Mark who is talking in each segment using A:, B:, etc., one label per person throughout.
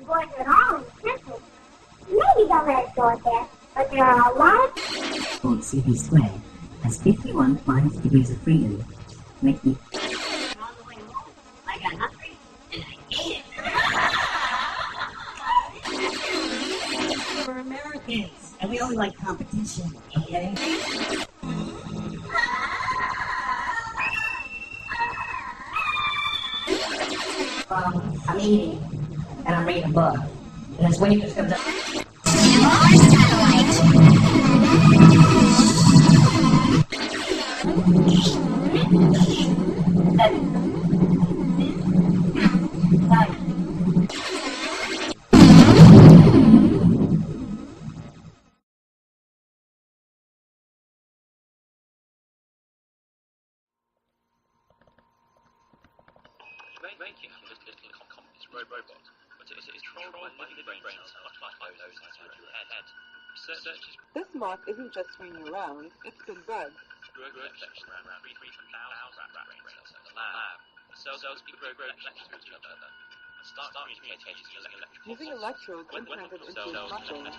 A: boards at all in circles. Maybe they'll let us go up there, but there are a lot of...
B: CP squared has 51 minus degrees of freedom, making...
C: On the way home, I got hungry, and I ate it. We're Americans, and we only like competition, okay? I'm eating, and I'm reading a book, and this wave just comes up.
D: Making little communist robot, but it is controlled by living brains like those inside your head. Researchers
E: This moth isn't just swinging around, it's been bugged.
D: grow collections around 3,000 brain cells in the lab. The cells grow collections to each other and start communicating
E: Using electrodes implanted into his muscles.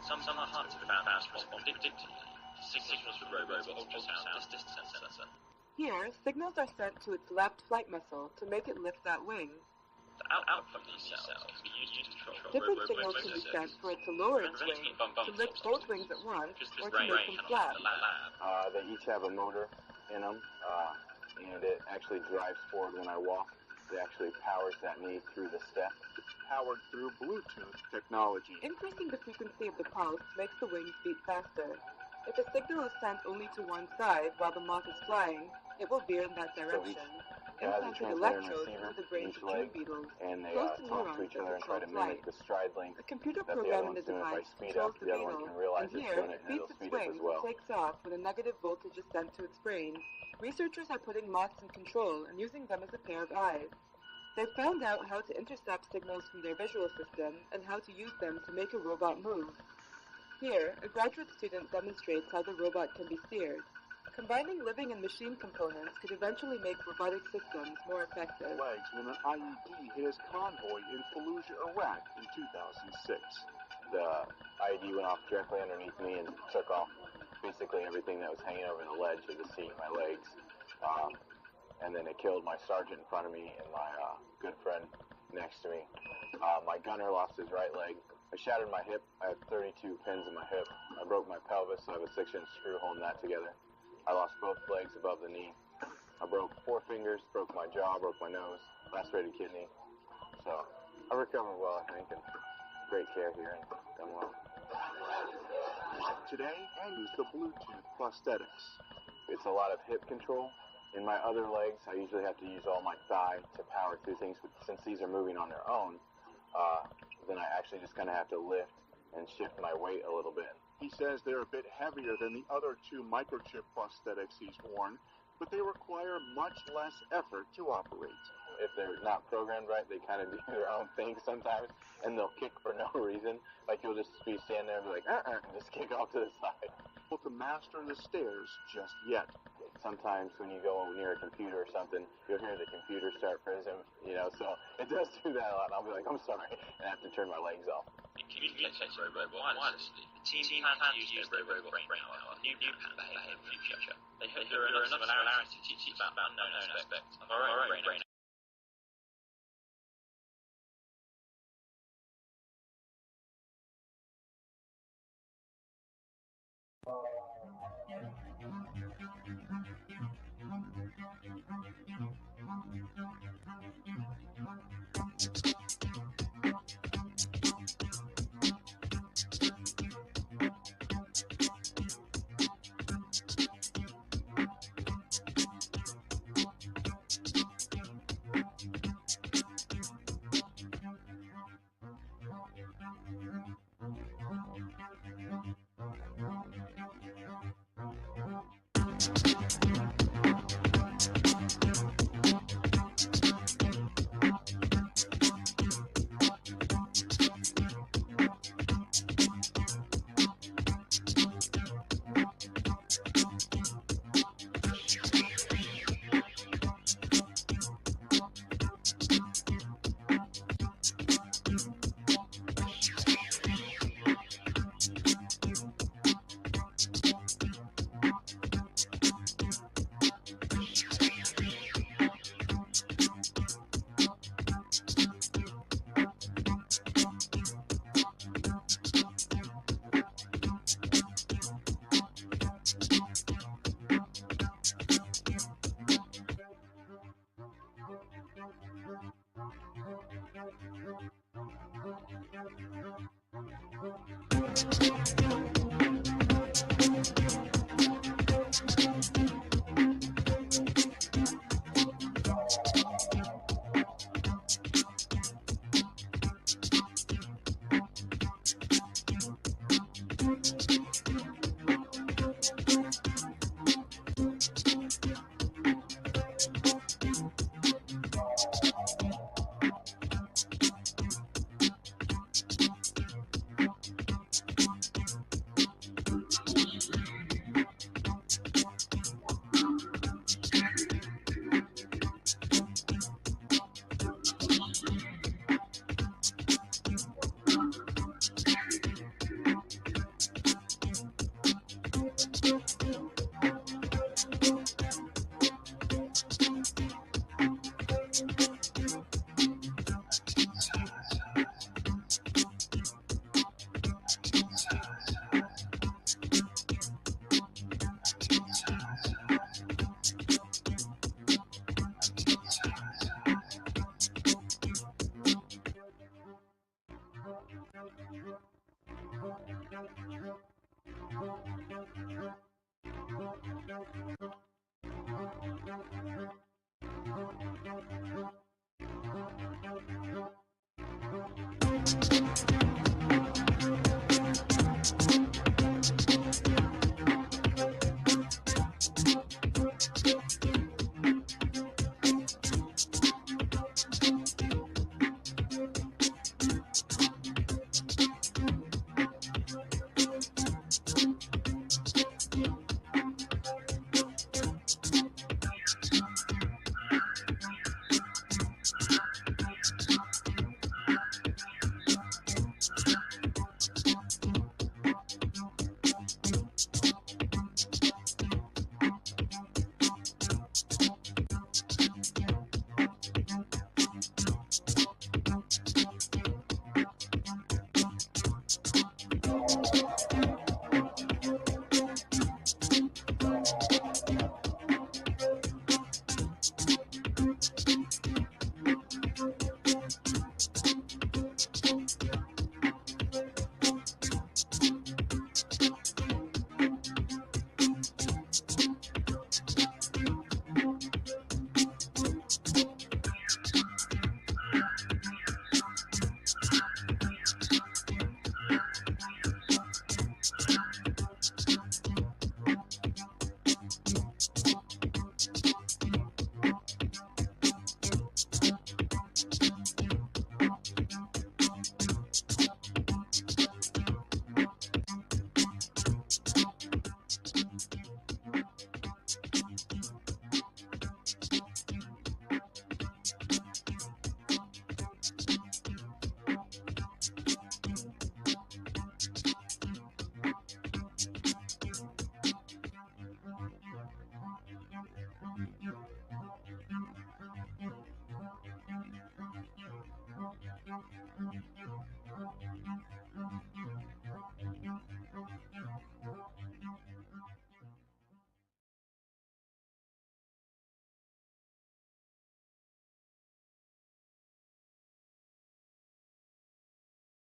D: Some hearts have found to respond predictably to signals from robots' ultrasound distance sensor.
E: Here, signals are sent to its left flight muscle to make it lift that wing.
D: The output of these cells can be used to control
E: Different signals can be sent for it to lower its wing, to lift both wings at once, or to make them flat.
F: They each have a motor in them, and it actually drives forward when I walk. It actually powers that knee through the step.
G: It's powered through Bluetooth technology.
E: Increasing the frequency of the pulse makes the wings beat faster. If a signal is sent only to one side while the moth is flying, it will veer in that direction. Implanted electrodes into the brains of tree beetles,
F: and they
E: close to
F: talk to
E: neurons
F: each
E: that
F: other and try
E: control
F: to
E: flight.
F: mimic the stride length
E: A computer
F: that the
E: program
F: other
E: in the
F: one's doing. If I
E: device
F: speed
E: controls
F: up,
E: the
F: the other one
E: beetle,
F: can realize
E: and
F: it's
E: here
F: doing
E: it
F: it and
E: beats
F: it'll
E: its
F: speed up
E: wings
F: as well.
E: and takes off when a negative voltage is sent to its brain. Researchers are putting moths in control and using them as a pair of eyes. They've found out how to intercept signals from their visual system and how to use them to make a robot move. Here, a graduate student demonstrates how the robot can be steered. Combining living and machine components could eventually make robotic systems more effective.
G: Legs when an IED hit his convoy in Fallujah, Iraq in 2006.
F: The IED went off directly underneath me and took off basically everything that was hanging over the ledge of the seat, my legs. And then it killed my sergeant in front of me and my good friend next to me. My gunner lost his right leg. I shattered my hip. I have 32 pins in my hip. I broke my pelvis, so I have a 6-inch screw holding that together. I lost both legs above the knee. I broke 4 fingers, broke my jaw, broke my nose, lacerated kidney. So I recovered well, I think, and great care here and done well.
G: Today, I use the Bluetooth prosthetics.
F: It's a lot of hip control. In my other legs, I usually have to use all my thigh to power through things, but since these are moving on their own, then I actually just kind of have to lift and shift my weight a little bit.
G: He says they're a bit heavier than the other 2 microchip prosthetics he's worn, but they require much less effort to operate.
F: If they're not programmed right, they kind of do their own thing sometimes, and they'll kick for no reason. Like you'll just be standing there and be like, and just kick off to the side.
G: Able to master the stairs just yet.
F: Sometimes when you go near a computer or something, you'll hear the computer start frizzing, so it does do that a lot. And I'll be like, I'm sorry, and I have to turn my legs off.
D: In communicating robot wirelessly, the team plans to use their robot brain power on new pattern behavior in the future. They hope there are enough similarities to teach about unknown aspects of our own brain.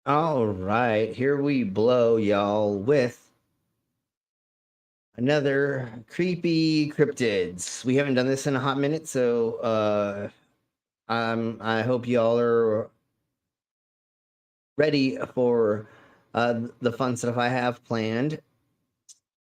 H: All right, here we blow y'all with another creepy cryptids. We haven't done this in a hot minute, so I hope y'all are ready for the fun stuff I have planned.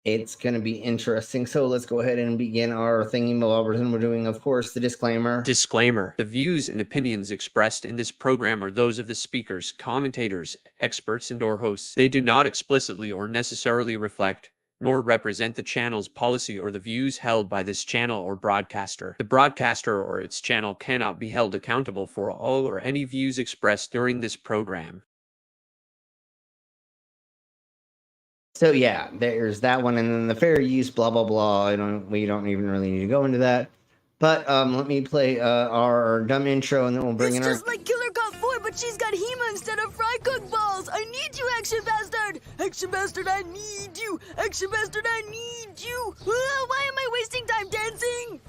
H: It's going to be interesting. So let's go ahead and begin our thingy and we're doing, of course, the disclaimer.
I: Disclaimer. The views and opinions expressed in this program are those of the speakers, commentators, experts, and/or hosts. They do not explicitly or necessarily reflect nor represent the channel's policy or the views held by this channel or broadcaster. The broadcaster or its channel cannot be held accountable for all or any views expressed during this program.
H: So yeah, there's that one, and then the fair use, blah blah blah. We don't even really need to go into that. But let me play our dumb intro, and then we'll bring in our.
J: It's just like Killer Cop 4, but she's got Hema instead of fry cook balls. I need you, Action Bastard. Action Bastard, I need you. Action Bastard, I need you. Why am I wasting time dancing?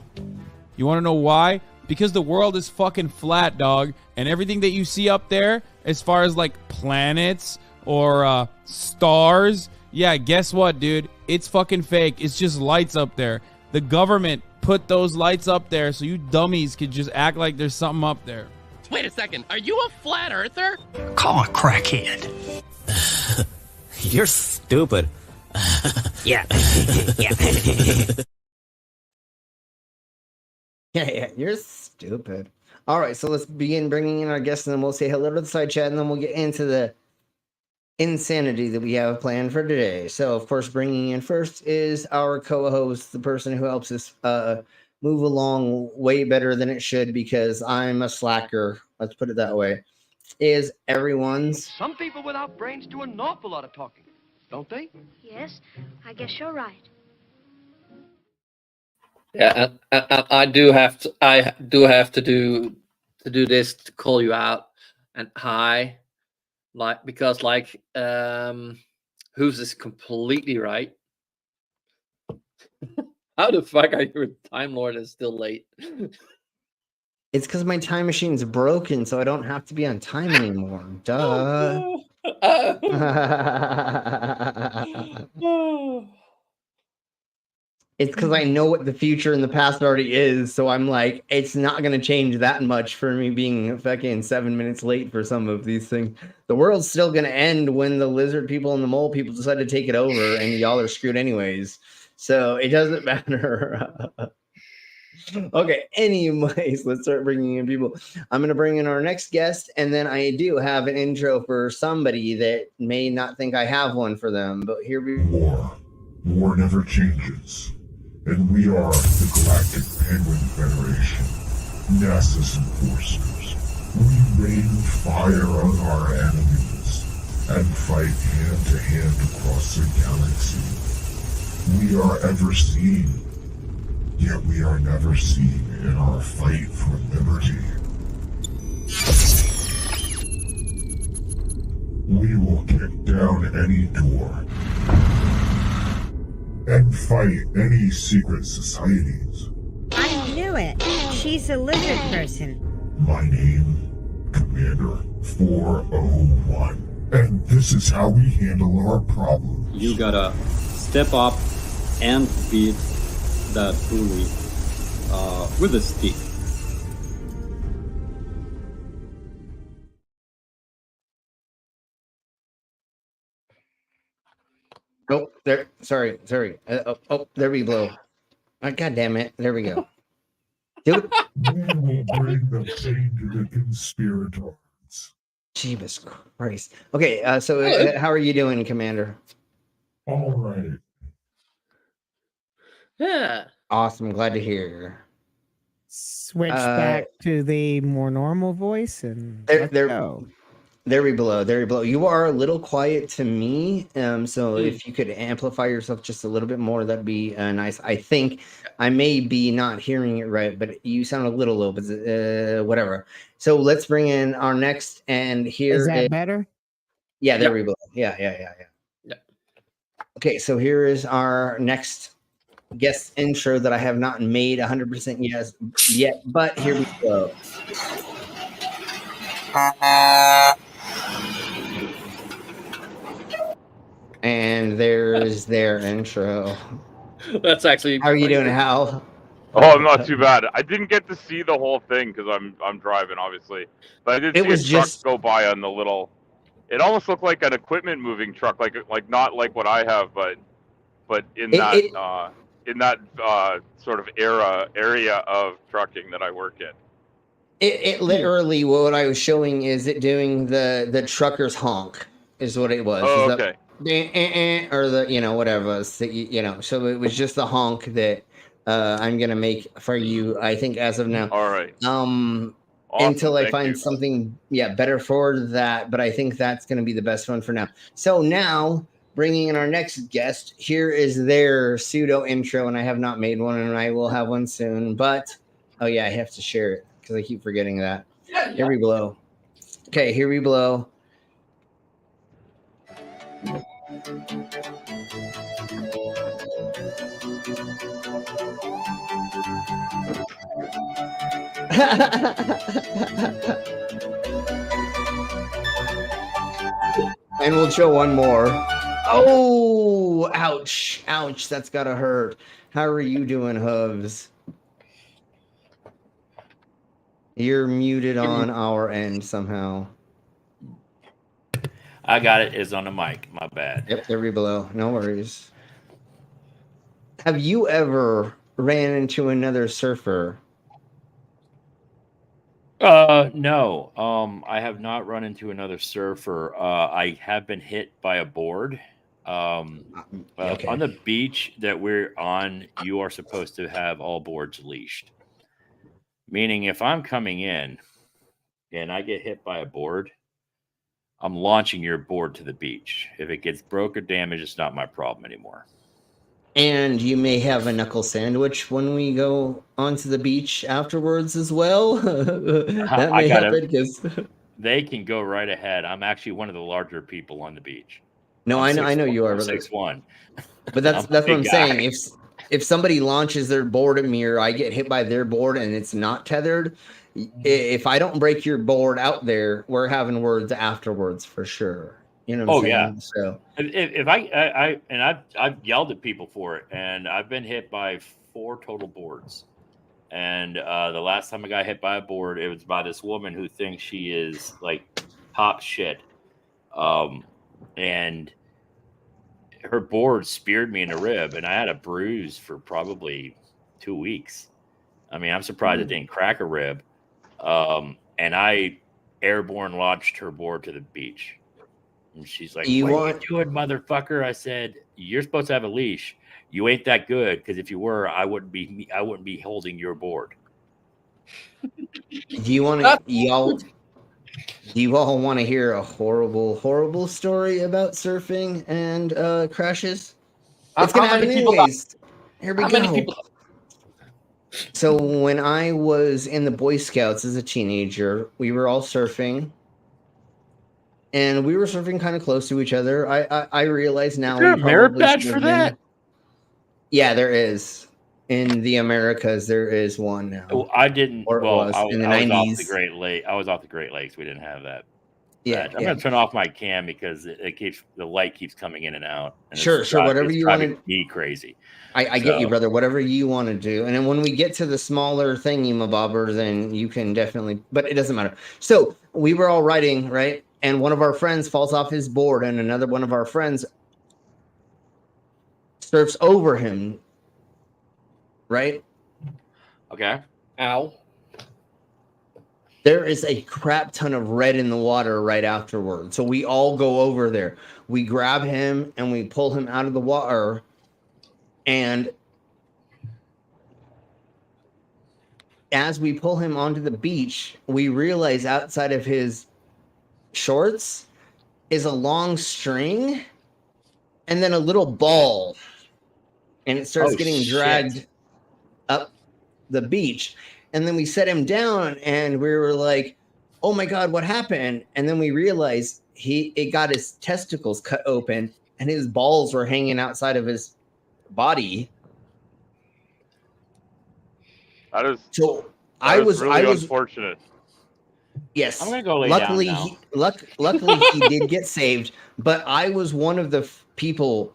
K: You want to know why? because the world is fucking flat, dog. And everything that you see up there, as far as like planets or stars, yeah, guess what, dude? It's fucking fake. It's just lights up there. The government put those lights up there so you dummies could just act like there's something up there.
L: Wait a second. Are you a flat earther?
M: Call a crackhead. You're stupid. Yeah.
H: Yeah, you're stupid. All right, so let's begin bringing in our guests, and then we'll say hello to the side chat, and then we'll get into the insanity that we have planned for today. So, of course, bringing in first is our co-host, the person who helps us move along way better than it should, because I'm a slacker. Let's put it that way. Is everyone's.
N: Some people without brains do an awful lot of talking, don't they?
O: Yes, I guess you're right.
P: Yeah, I do have to do this to call you out and hi, because who's this completely right? How the fuck are you a Time Lord and still late?
H: It's because my time machine's broken, so I don't have to be on time anymore. Duh. It's because I know what the future and the past already is, so I'm like, it's not going to change that much for me being fucking 7 minutes late for some of these things. The world's still going to end when the lizard people and the mole people decide to take it over, and y'all are screwed anyways. So it doesn't matter. Okay, anyways, let's start bringing in people. I'm going to bring in our next guest, and then I do have an intro for somebody that may not think I have one for them, but here we go.
Q: War never changes. And we are the Galactic Penguin Federation, NASA's enforcers. We rain fire on our enemies and fight hand to hand across the galaxy. We are ever seen, yet we are never seen in our fight for liberty. We will kick down any door and fight any secret societies.
R: I knew it. She's a lizard person.
Q: My name, Commander 401. And this is how we handle our problems.
S: You gotta step up and beat that bully with a stick.
H: Oh, there. Sorry. There we blow. God damn it. There we go. Dude.
Q: We will bring the pain to the conspirators.
H: Jesus Christ. Okay, how are you doing, Commander?
Q: All right.
P: Yeah.
H: Awesome. Glad to hear.
T: Switch back to the more normal voice and
H: There we blow. You are a little quiet to me, so if you could amplify yourself just a little bit more, that'd be nice. I think I may be not hearing it right, but you sound a little low, but whatever. So let's bring in our next, and here
T: is that better?
H: Yeah, there we blow. Yeah. Okay, so here is our next guest intro that I have not made 100% yet, but here we go. And there's their intro.
P: That's actually.
H: How are you doing, Hal?
F: Oh, I'm not too bad. I didn't get to see the whole thing because I'm driving, obviously. But I did see a truck go by on the little. It almost looked like an equipment moving truck, like not like what I have, but in that sort of area of trucking that I work in.
H: It literally, what I was showing is it doing the trucker's honk is what it was.
F: Oh, okay.
H: Or the whatever. So it was just the honk that I'm gonna make for you. I think as of now.
F: All right.
H: Awesome, until I find something better for that, but I think that's gonna be the best one for now. So now bringing in our next guest, here is their pseudo intro, and I have not made one, and I will have one soon. But I have to share it because I keep forgetting that. Here we blow. Okay, here we blow. And we'll show one more. Oh, ouch. Ouch. That's gotta hurt. How are you doing, Hubs? You're muted on our end somehow.
B: I got it. It's on the mic. My bad.
H: Yep, there we below. No worries. Have you ever ran into another surfer?
B: No. I have not run into another surfer. I have been hit by a board.
H: Okay.
B: On the beach that we're on, you are supposed to have all boards leashed. Meaning, if I'm coming in and I get hit by a board, I'm launching your board to the beach. If it gets broke or damaged, it's not my problem anymore.
H: And you may have a knuckle sandwich when we go onto the beach afterwards as well. That may happen because
B: they can go right ahead. I'm actually one of the larger people on the beach.
H: No, I know you are.
B: 6'1".
H: But that's what I'm saying. If somebody launches their board at me or I get hit by their board and it's not tethered, if I don't break your board out there, we're having words afterwards for sure. You know what I'm saying?
B: Yeah.
H: So
B: if I've yelled at people for it, and I've been hit by 4 total boards. And the last time I got hit by a board, it was by this woman who thinks she is like top shit. And her board speared me in the rib, and I had a bruise for probably 2 weeks. I mean, I'm surprised it didn't crack a rib. And I airborne launched her board to the beach. And she's like, "What are you doing, motherfucker?" I said, "You're supposed to have a leash. You ain't that good, because if you were, I wouldn't be holding your board."
H: Do you all want to hear a horrible story about surfing and crashes? It's gonna happen anyways. Here we go. So when I was in the Boy Scouts as a teenager, we were all surfing. And we were surfing kind of close to each other. I realize now.
B: Is there a merit badge for that?
H: Yeah, there is. In the Americas, there is one now.
B: Well, I didn't.
H: Or
B: Well,
H: was
B: I
H: in the
B: was
H: 90s.
B: off the Great Lake. I was off the Great Lakes. We didn't have that.
H: Yeah,
B: I'm gonna turn off my cam because the light keeps coming in and out. And
H: Sure. Whatever you want to.
B: Me crazy.
H: I get you, brother. Whatever you want to do, and then when we get to the smaller thingy-mabobber, then you can definitely. But it doesn't matter. So we were all riding, right? And one of our friends falls off his board, and another one of our friends surfs over him. Right?
B: Okay.
P: Ow.
H: There is a crap ton of red in the water right afterward. So we all go over there. We grab him and we pull him out of the water. And as we pull him onto the beach, we realize outside of his shorts is a long string and then a little ball. And it starts getting dragged up the beach. And then we set him down and we were like, "Oh my God, what happened?" And then we realized it got his testicles cut open and his balls were hanging outside of his body.
F: That is
H: so
F: I was unfortunate.
H: Yes.
B: I'm gonna go lay
H: luckily,
B: down now.
H: Luckily, he did get saved. But I was one of the people,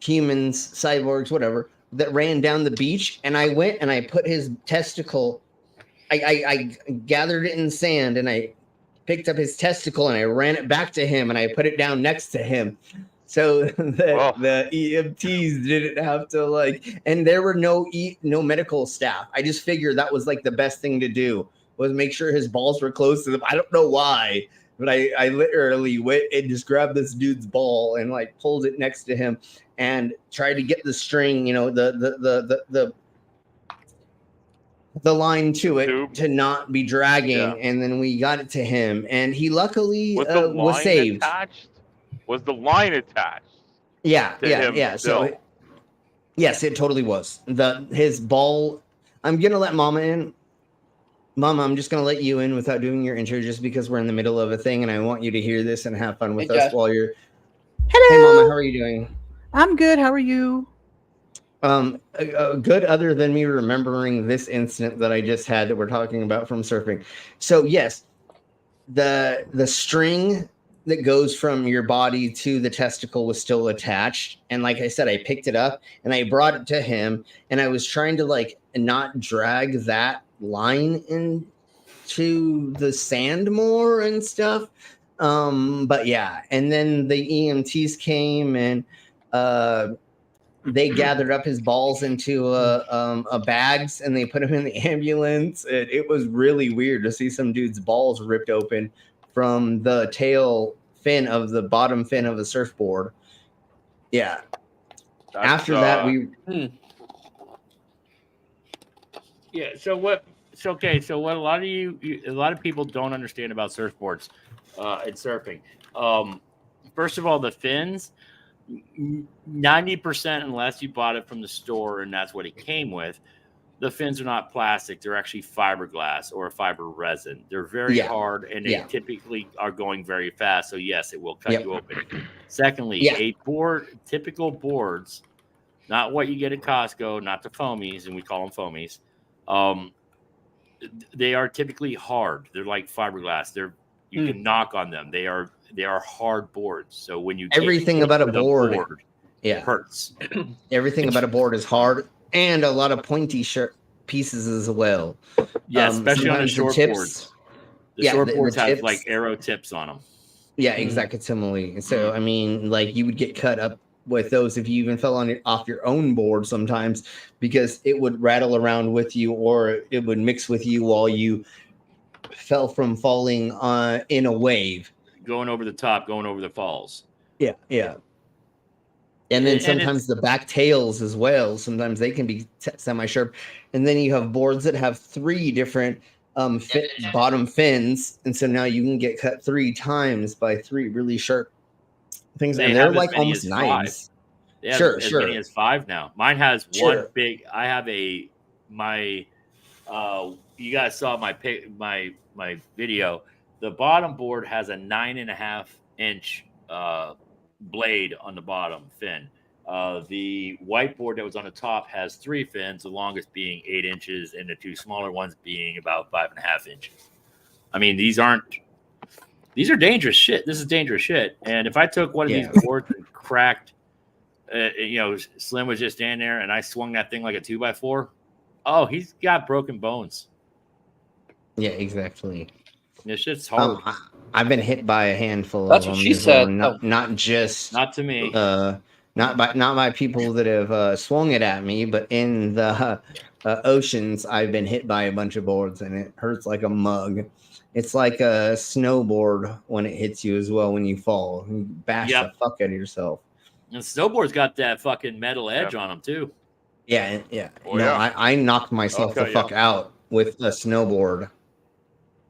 H: humans, cyborgs, whatever, that ran down the beach, and I went and I put his testicle. I gathered it in sand and I picked up his testicle and I ran it back to him and I put it down next to him. So the EMTs didn't have to and there were no medical staff. I just figured that was the best thing to do was make sure his balls were close to them. I don't know why, but I literally went and just grabbed this dude's ball and pulled it next to him and tried to get the string, the line to it to not be dragging. Yeah. And then we got it to him and he luckily was saved.
F: Was the line attached?
H: Yeah. So yes, it totally was. His ball. I'm gonna let Mama in. Mama, I'm just gonna let you in without doing your intro, just because we're in the middle of a thing, and I want you to hear this and have fun with us while you're.
U: Hello.
H: Hey, Mama, how are you doing?
U: I'm good. How are you?
H: Good other than me remembering this incident that I just had that we're talking about from surfing. So yes, the string that goes from your body to the testicle was still attached, and like I said, I picked it up and I brought it to him, and I was trying to like not drag that line into the sand more and stuff. But yeah, and then the EMTs came and they gathered up his balls into a bags and they put him in the ambulance. It was really weird to see some dude's balls ripped open from the tail fin of the bottom fin of the surfboard. Yeah. After that, we.
B: Yeah. So what? So okay. So what? A lot of people don't understand about surfboards and surfing. First of all, the fins. 90%, unless you bought it from the store and that's what it came with, the fins are not plastic. They're actually fiberglass or fiber resin. They're very hard and they typically are going very fast. So yes, it will cut you open. Secondly, a board, typical boards, not what you get at Costco, not the foamies, and we call them foamies. They are typically hard. They're like fiberglass. You can knock on them. They are hard boards. So when you
H: everything about a board
B: hurts.
H: Everything about a board is hard, and a lot of pointy pieces as well.
B: Yeah, especially on the short boards. The short boards have like arrow tips on them.
H: Yeah, exactly. So I mean, like you would get cut up with those if you even fell off your own board sometimes, because it would rattle around with you, or it would mix with you while you fell from falling in a wave,
B: going over the top, going over the falls.
H: Yeah. And then sometimes the back tails as well. Sometimes they can be semi-sharp. And then you have boards that have 3 different bottom fins, and so now you can get cut 3 times by 3 really sharp things, and they're like almost knives.
B: Sure. As many as 5 now. Mine has one big. I have my. You guys saw my video. The bottom board has a 9.5 inch blade on the bottom fin. The whiteboard that was on the top has 3 fins, the longest being 8 inches, and the 2 smaller ones being about 5.5 inches. I mean, these are dangerous shit. This is dangerous shit. And if I took one of these boards and cracked, Slim was just standing there, and I swung that thing like a 2x4. Oh, he's got broken bones.
H: Yeah, exactly.
B: This shit's hard.
H: I've been hit by a handful
P: That's
H: of them.
P: What she said.
H: Not just
B: not to me.
H: Not by people that have swung it at me, but in the oceans, I've been hit by a bunch of boards, and it hurts like a mug. It's like a snowboard when it hits you as well when you fall. You bash the fuck out of yourself.
B: And snowboard's got that fucking metal edge on them too.
H: Yeah. I knocked myself the fuck out with a snowboard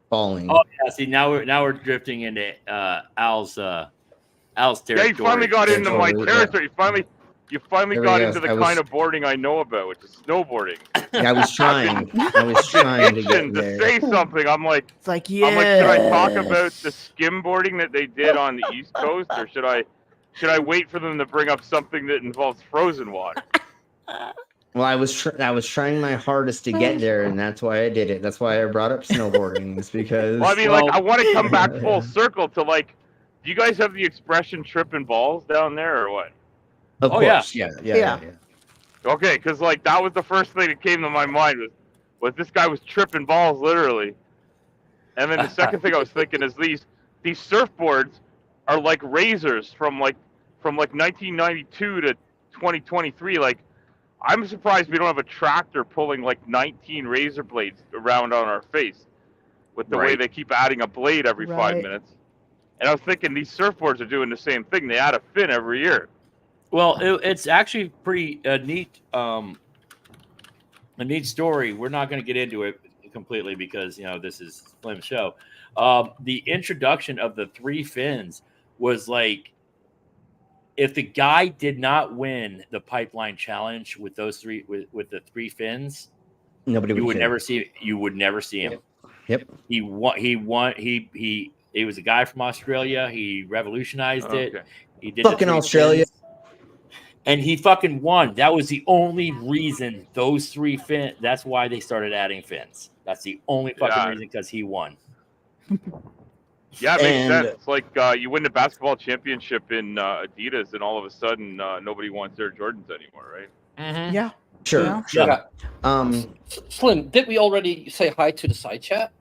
H: falling.
B: Oh yeah, see now we're drifting into Al's territory.
U: Yeah, you finally got into my territory. You finally got into the kind of boarding I know about, which is snowboarding.
H: Yeah, I was trying to get there.
U: To say something. I'm like,
T: should I
U: talk about the skimboarding that they did on the East Coast, or should I wait for them to bring up something that involves frozen water?
H: Well, I was trying my hardest to get there, and that's why I did it. That's why I brought up snowboarding, is because.
U: Well, I mean, I want to come back full circle to do you guys have the expression "tripping balls" down there, or what?
H: Of course, yeah.
U: Okay, because that was the first thing that came to my mind was this guy was tripping balls literally, and then the second thing I was thinking is these surfboards are like razors from 1992 to 2023. I'm surprised we don't have a tractor pulling 19 razor blades around on our face with the way they keep adding a blade every 5 minutes. And I was thinking these surfboards are doing the same thing. They add a fin every year.
B: Well, it's actually pretty neat. A neat story. We're not going to get into it completely because this is Slim's show. The introduction of the 3 fins was if the guy did not win the pipeline challenge with those 3 with the 3 fins,
H: nobody would
B: never see. You would never see him.
H: Yep.
B: He won. He was a guy from Australia. He revolutionized it. He did
H: fucking Australia.
B: And he fucking won. That was the only reason those 3 fins. That's why they started adding fins. That's the only fucking reason, because he won.
U: Yeah, it makes
H: And-
U: sense. It's like you win the basketball championship in Adidas, and all of a sudden nobody wants their Jordans anymore, right?
T: Yeah.
H: Sure.
P: Slim, did we already say hi to the side chat?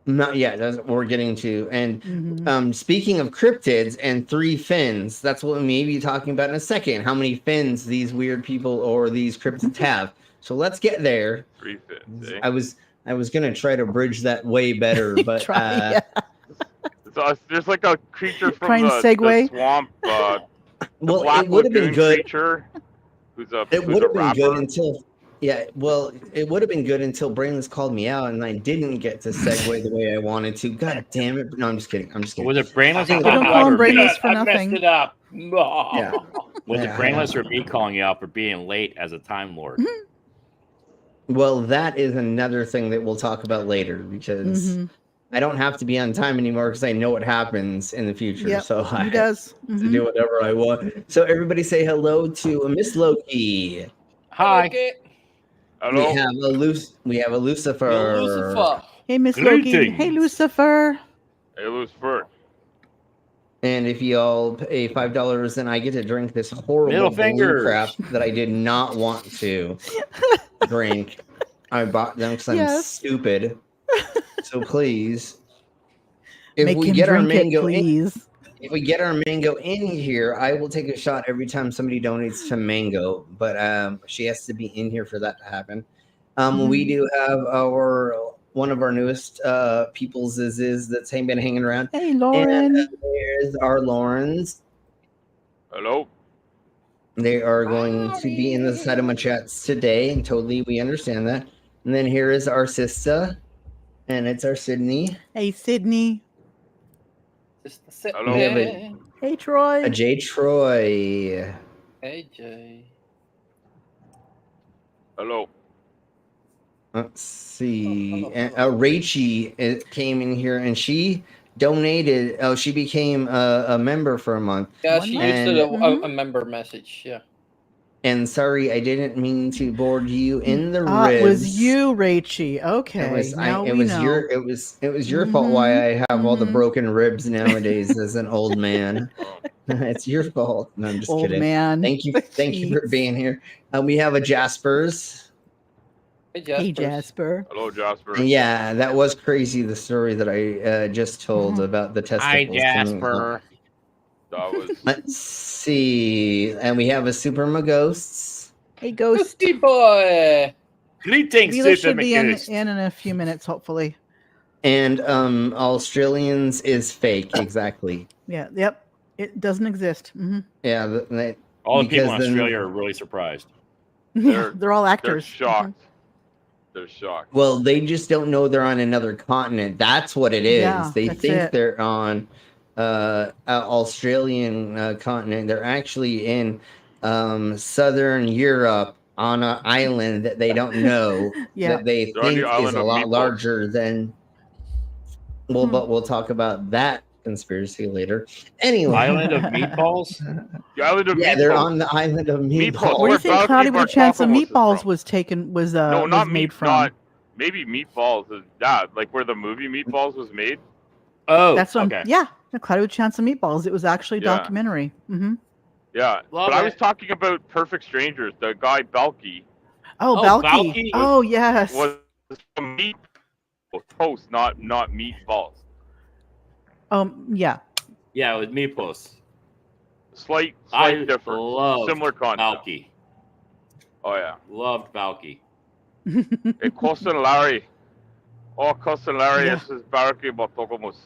H: Not yet. That's what we're getting to. And speaking of cryptids and 3 fins, that's what we may be talking about in a second. How many fins these weird people or these cryptids have. So let's get there.
U: 3 fins. Eh?
H: I was gonna try to bridge that way better, but
U: There's like a creature from
T: Try and
U: the
T: segue.
U: swamp. The
H: well,
U: Black
H: it would have been
U: Lagoon
H: good.
U: creature.
H: It would have been good until. Yeah, well, it would have been good until Brainless called me out, and I didn't get to segue the way I wanted to. God damn it! No, I'm just kidding.
B: Was it Brainless?
T: We don't call him Brainless for
B: I
T: nothing.
B: messed it up.
H: Yeah.
B: Was
H: Yeah.
B: it Brainless or me calling you out for being late as a Time Lord?
H: Well, that is another thing that we'll talk about later, because I don't have to be on time anymore because I know what happens in the future.
T: Yep,
H: So
T: he
H: I
T: does.
H: have to do whatever I want. So everybody say hello to Miss Loki.
B: Hi.
U: Hello.
H: We have a Lucifer.
P: Lucifer.
T: Hey, Miss Loki.
B: Greetings.
T: Hey, Lucifer.
U: Hey, Lucifer.
H: And if y'all pay $5, then I get to drink this horrible
B: Middle
H: blue
B: fingers.
H: crap that I did not want to drink. I bought them because I'm
T: Yes.
H: stupid. So please, if
T: Make
H: we
T: him
H: get our
T: drink it,
H: mango
T: please.
H: if we get our mango in here, I will take a shot every time somebody donates to mango. But she has to be in here for that to happen. We do have one of our newest peoples is that's been hanging around.
T: Hey, Lauren.
H: And there's our Laurens.
U: Hello.
H: They are going to be in the side of my chats today, and totally we understand that. And then here is our sister, and it's our Sydney.
T: Hey, Sydney.
U: Hello.
H: We have a
T: Hey, Troy.
H: J. Troy.
P: Hey, Jay.
U: Hello.
H: Let's see. Rachie came in here, and she donated. Oh, she became a member for a month.
P: Yeah, she
H: and,
P: used a member message. Yeah.
H: And sorry, I didn't mean to board you in the
T: Ah,
H: ribs.
T: it was you, Rachie. Okay.
H: It was
T: now
H: it
T: we
H: was
T: know.
H: your fault why I have all the broken ribs nowadays as an old man. It's your fault. No, I'm just
T: Old
H: kidding.
T: man.
H: Thank you for being here. We have a Jaspers.
P: Hey,
T: Jasper.
U: Hello, Jasper.
H: And yeah, that was crazy. The story that I just told about the testicles.
U: That was.
H: Let's see, and we have a Super Ghosts.
T: Hey, Ghost.
P: Ghosty boy.
B: Greetings,
T: Vila
B: Super
T: should be
B: Ghost.
T: in a few minutes, hopefully.
H: And Australians is fake, exactly.
T: Yeah. Yep. It doesn't exist.
H: Yeah,
B: All the people in
H: because then-
B: Australia are really surprised.
T: Yeah, they're all
U: They're
T: actors.
U: shocked. They're shocked.
H: Well, they just don't know they're on another continent. That's what it is.
T: Yeah,
H: They
T: that's
H: think
T: it.
H: they're on Australian continent. They're actually in Southern Europe on an island that they don't know.
T: Yeah.
H: That they
U: They're on the
H: think is
U: island
H: a
U: of
H: lot
U: meatballs.
H: larger than. Well, but we'll talk about that conspiracy later. Anyway,
B: Island of meatballs?
U: The island of
H: yeah,
U: meatballs.
H: they're on the island of meatballs.
T: Where do you think
U: Balky
T: Cloudy with a
U: Bark
T: Chance of
U: Waffles is
T: Meatballs
U: from.
T: was taken? Was
U: No,
T: was
U: not
T: made
U: meat.
T: from?
U: Not maybe Meatballs is that like where the movie Meatballs was made.
B: Oh,
T: That's what
B: okay.
T: Yeah, the Cloudy with a Chance of Meatballs. It was actually a
U: Yeah.
T: documentary.
U: Yeah,
B: Love
U: but I
B: it.
U: was talking about Perfect Strangers. The guy Balky
T: Oh,
B: Oh,
T: Balky.
B: Balky.
T: Oh, yes.
U: was from meat toast, not meatballs.
T: Yeah.
B: Yeah, it was meatballs.
U: Slight
B: I
U: difference.
B: loved
U: Similar concept.
B: Balky.
U: Oh yeah.
B: Loved Balky.
U: Hey, Cousin Larry. Oh, Cousin Larry,
T: Yeah.
U: this is Baraki Batokomus.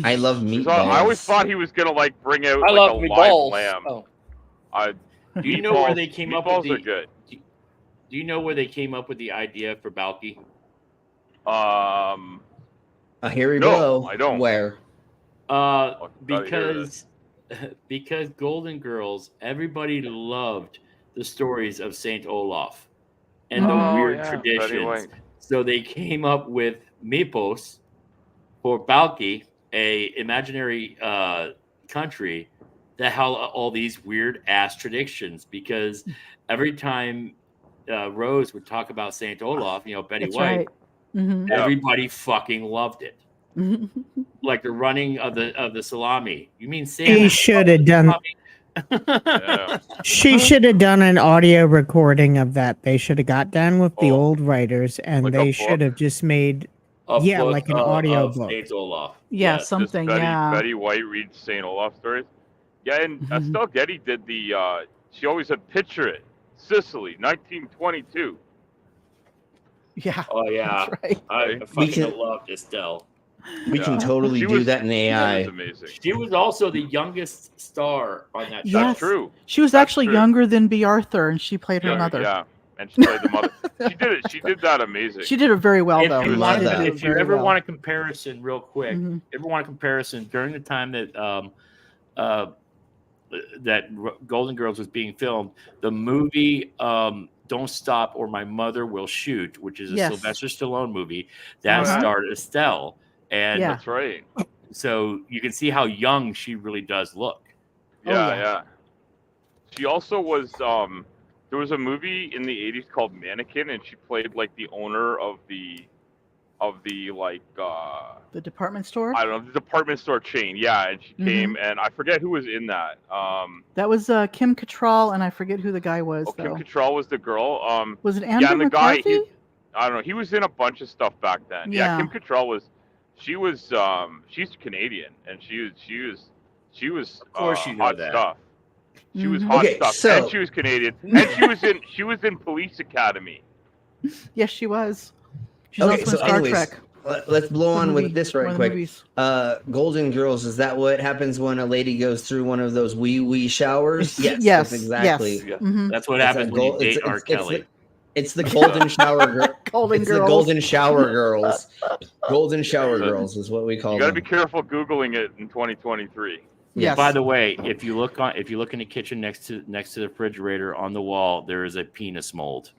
H: I love meatballs.
U: I always thought he was gonna like bring out
P: I
U: like
P: love
U: a live
P: meatballs.
U: lamb.
P: Oh.
B: Do you know where they came up with
U: meatballs
B: the?
U: are good.
B: Do you know where they came up with the idea for Balky?
H: Here we
U: No,
H: go.
U: I don't.
H: Where?
U: gotta hear
B: Because Golden Girls, everybody loved the stories of Saint Olaf and the
U: Oh,
B: weird
U: yeah,
B: traditions.
U: Betty White.
B: So they came up with Mipos for Balky, a imaginary country the hell all these weird ass traditions, because every time Rose would talk about Saint Olaf, Betty
A: That's
B: White,
A: right. Mhm.
B: everybody fucking loved it. Like the running of the salami. You mean Santa?
T: She should have done. She should have done an audio recording of that. They should have got down with the old writers, and
U: Like a
T: they
U: book?
T: should have just made
B: A book
T: like an audio
B: of
T: book.
B: Saint Olaf.
A: Yeah,
B: Yes.
A: something.
U: Betty,
A: Yeah.
U: Betty White reads St. Olaf stories. Yeah, and Estelle Getty did the. She always said, "Picture it, Sicily, 1922."
A: Yeah.
B: Oh yeah.
A: That's right.
B: I
H: We
B: fucking
H: can-
B: loved Estelle.
H: We can totally do that in AI.
U: She was amazing.
B: She was also the youngest star on that show.
A: Yes.
U: That's true.
A: She was
U: That's
A: actually
U: true.
A: younger than B. Arthur, and she played her
U: Yeah,
A: mother.
U: Yeah, and she played the mother. She did it. She did that amazing.
A: She did it very well, though.
B: If you ever want a comparison, real quick,
A: Mhm.
B: ever want a comparison during the time that Golden Girls was being filmed, the movie Don't Stop or My Mother Will Shoot, which is a
A: Yes.
B: Sylvester Stallone movie that
U: Uh-huh.
B: starred Estelle, and
U: That's right.
B: so you can see how young she really does look.
U: Yeah, yeah. She also was. There was a movie in the '80s called Mannequin, and she played like the owner of the like.
A: The department store?
U: I don't know, the department store chain. Yeah, and she came, and I forget who was in that.
A: That was Kim Cattrall, and I forget who the guy was,
U: Kim
A: though.
U: Cattrall was the girl.
A: Was it
U: Yeah,
A: Andrew
U: and the guy.
A: McCarthy?
U: I don't know. He was in a bunch of stuff back then.
A: Yeah.
U: Kim Cattrall was. She's Canadian, and she was.
B: Of course you know
U: hot
B: that.
U: stuff. She was
A: Mhm.
U: hot
H: Okay,
U: stuff,
H: so-
U: and she was Canadian, and she was in Police Academy.
A: Yes, she was. She's
H: Okay,
A: also
H: so
A: in Star
H: anyways,
A: Trek.
H: let's blow
A: The
H: on
A: movie-
H: with this
A: one
H: right
A: of the
H: quick.
A: movies.
H: Golden Girls, is that what happens when a lady goes through one of those wee showers? Yes,
A: Yes,
H: that's exactly.
A: yes. Mhm.
B: That's what
H: It's
B: happens
H: a
B: when you
H: gold-
B: date
H: it's-
B: R.
H: it's-
B: Kelly.
H: It's the golden shower girl.
A: Golden
H: it's
A: Girls.
H: the golden shower girls. Golden shower girls is what we call
U: You got to
H: them.
U: be careful googling it in 2023.
A: Yes.
B: By the way, if you look in the kitchen next to the refrigerator on the wall, there is a penis mold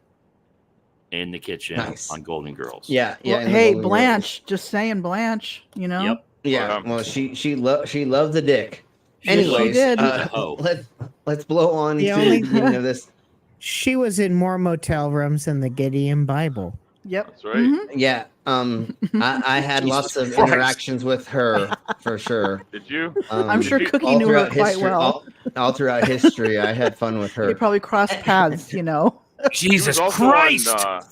B: in the kitchen
H: Nice.
B: on Golden Girls.
H: Yeah, yeah.
A: Well,
H: in the
A: hey,
H: Golden
A: Blanche, just saying, Blanche, you know?
B: Yep.
H: Yeah, well, she loved the dick.
A: She
H: Anyways,
A: did.
H: let's blow on
T: The
H: to
T: only-
H: the beginning of this.
T: She was in more motel rooms than the Gideon Bible.
A: Yep.
U: That's right.
A: Mhm.
H: Yeah, I had
B: Jesus
H: lots of
B: Christ.
H: interactions with her for sure.
U: Did you?
A: I'm sure Cookie
H: all
A: knew her
H: throughout
A: quite
H: history-
A: well.
H: all throughout history, I had fun with
A: They
H: her.
A: probably crossed paths, you know?
B: Jesus
U: She was also
B: Christ!
U: on,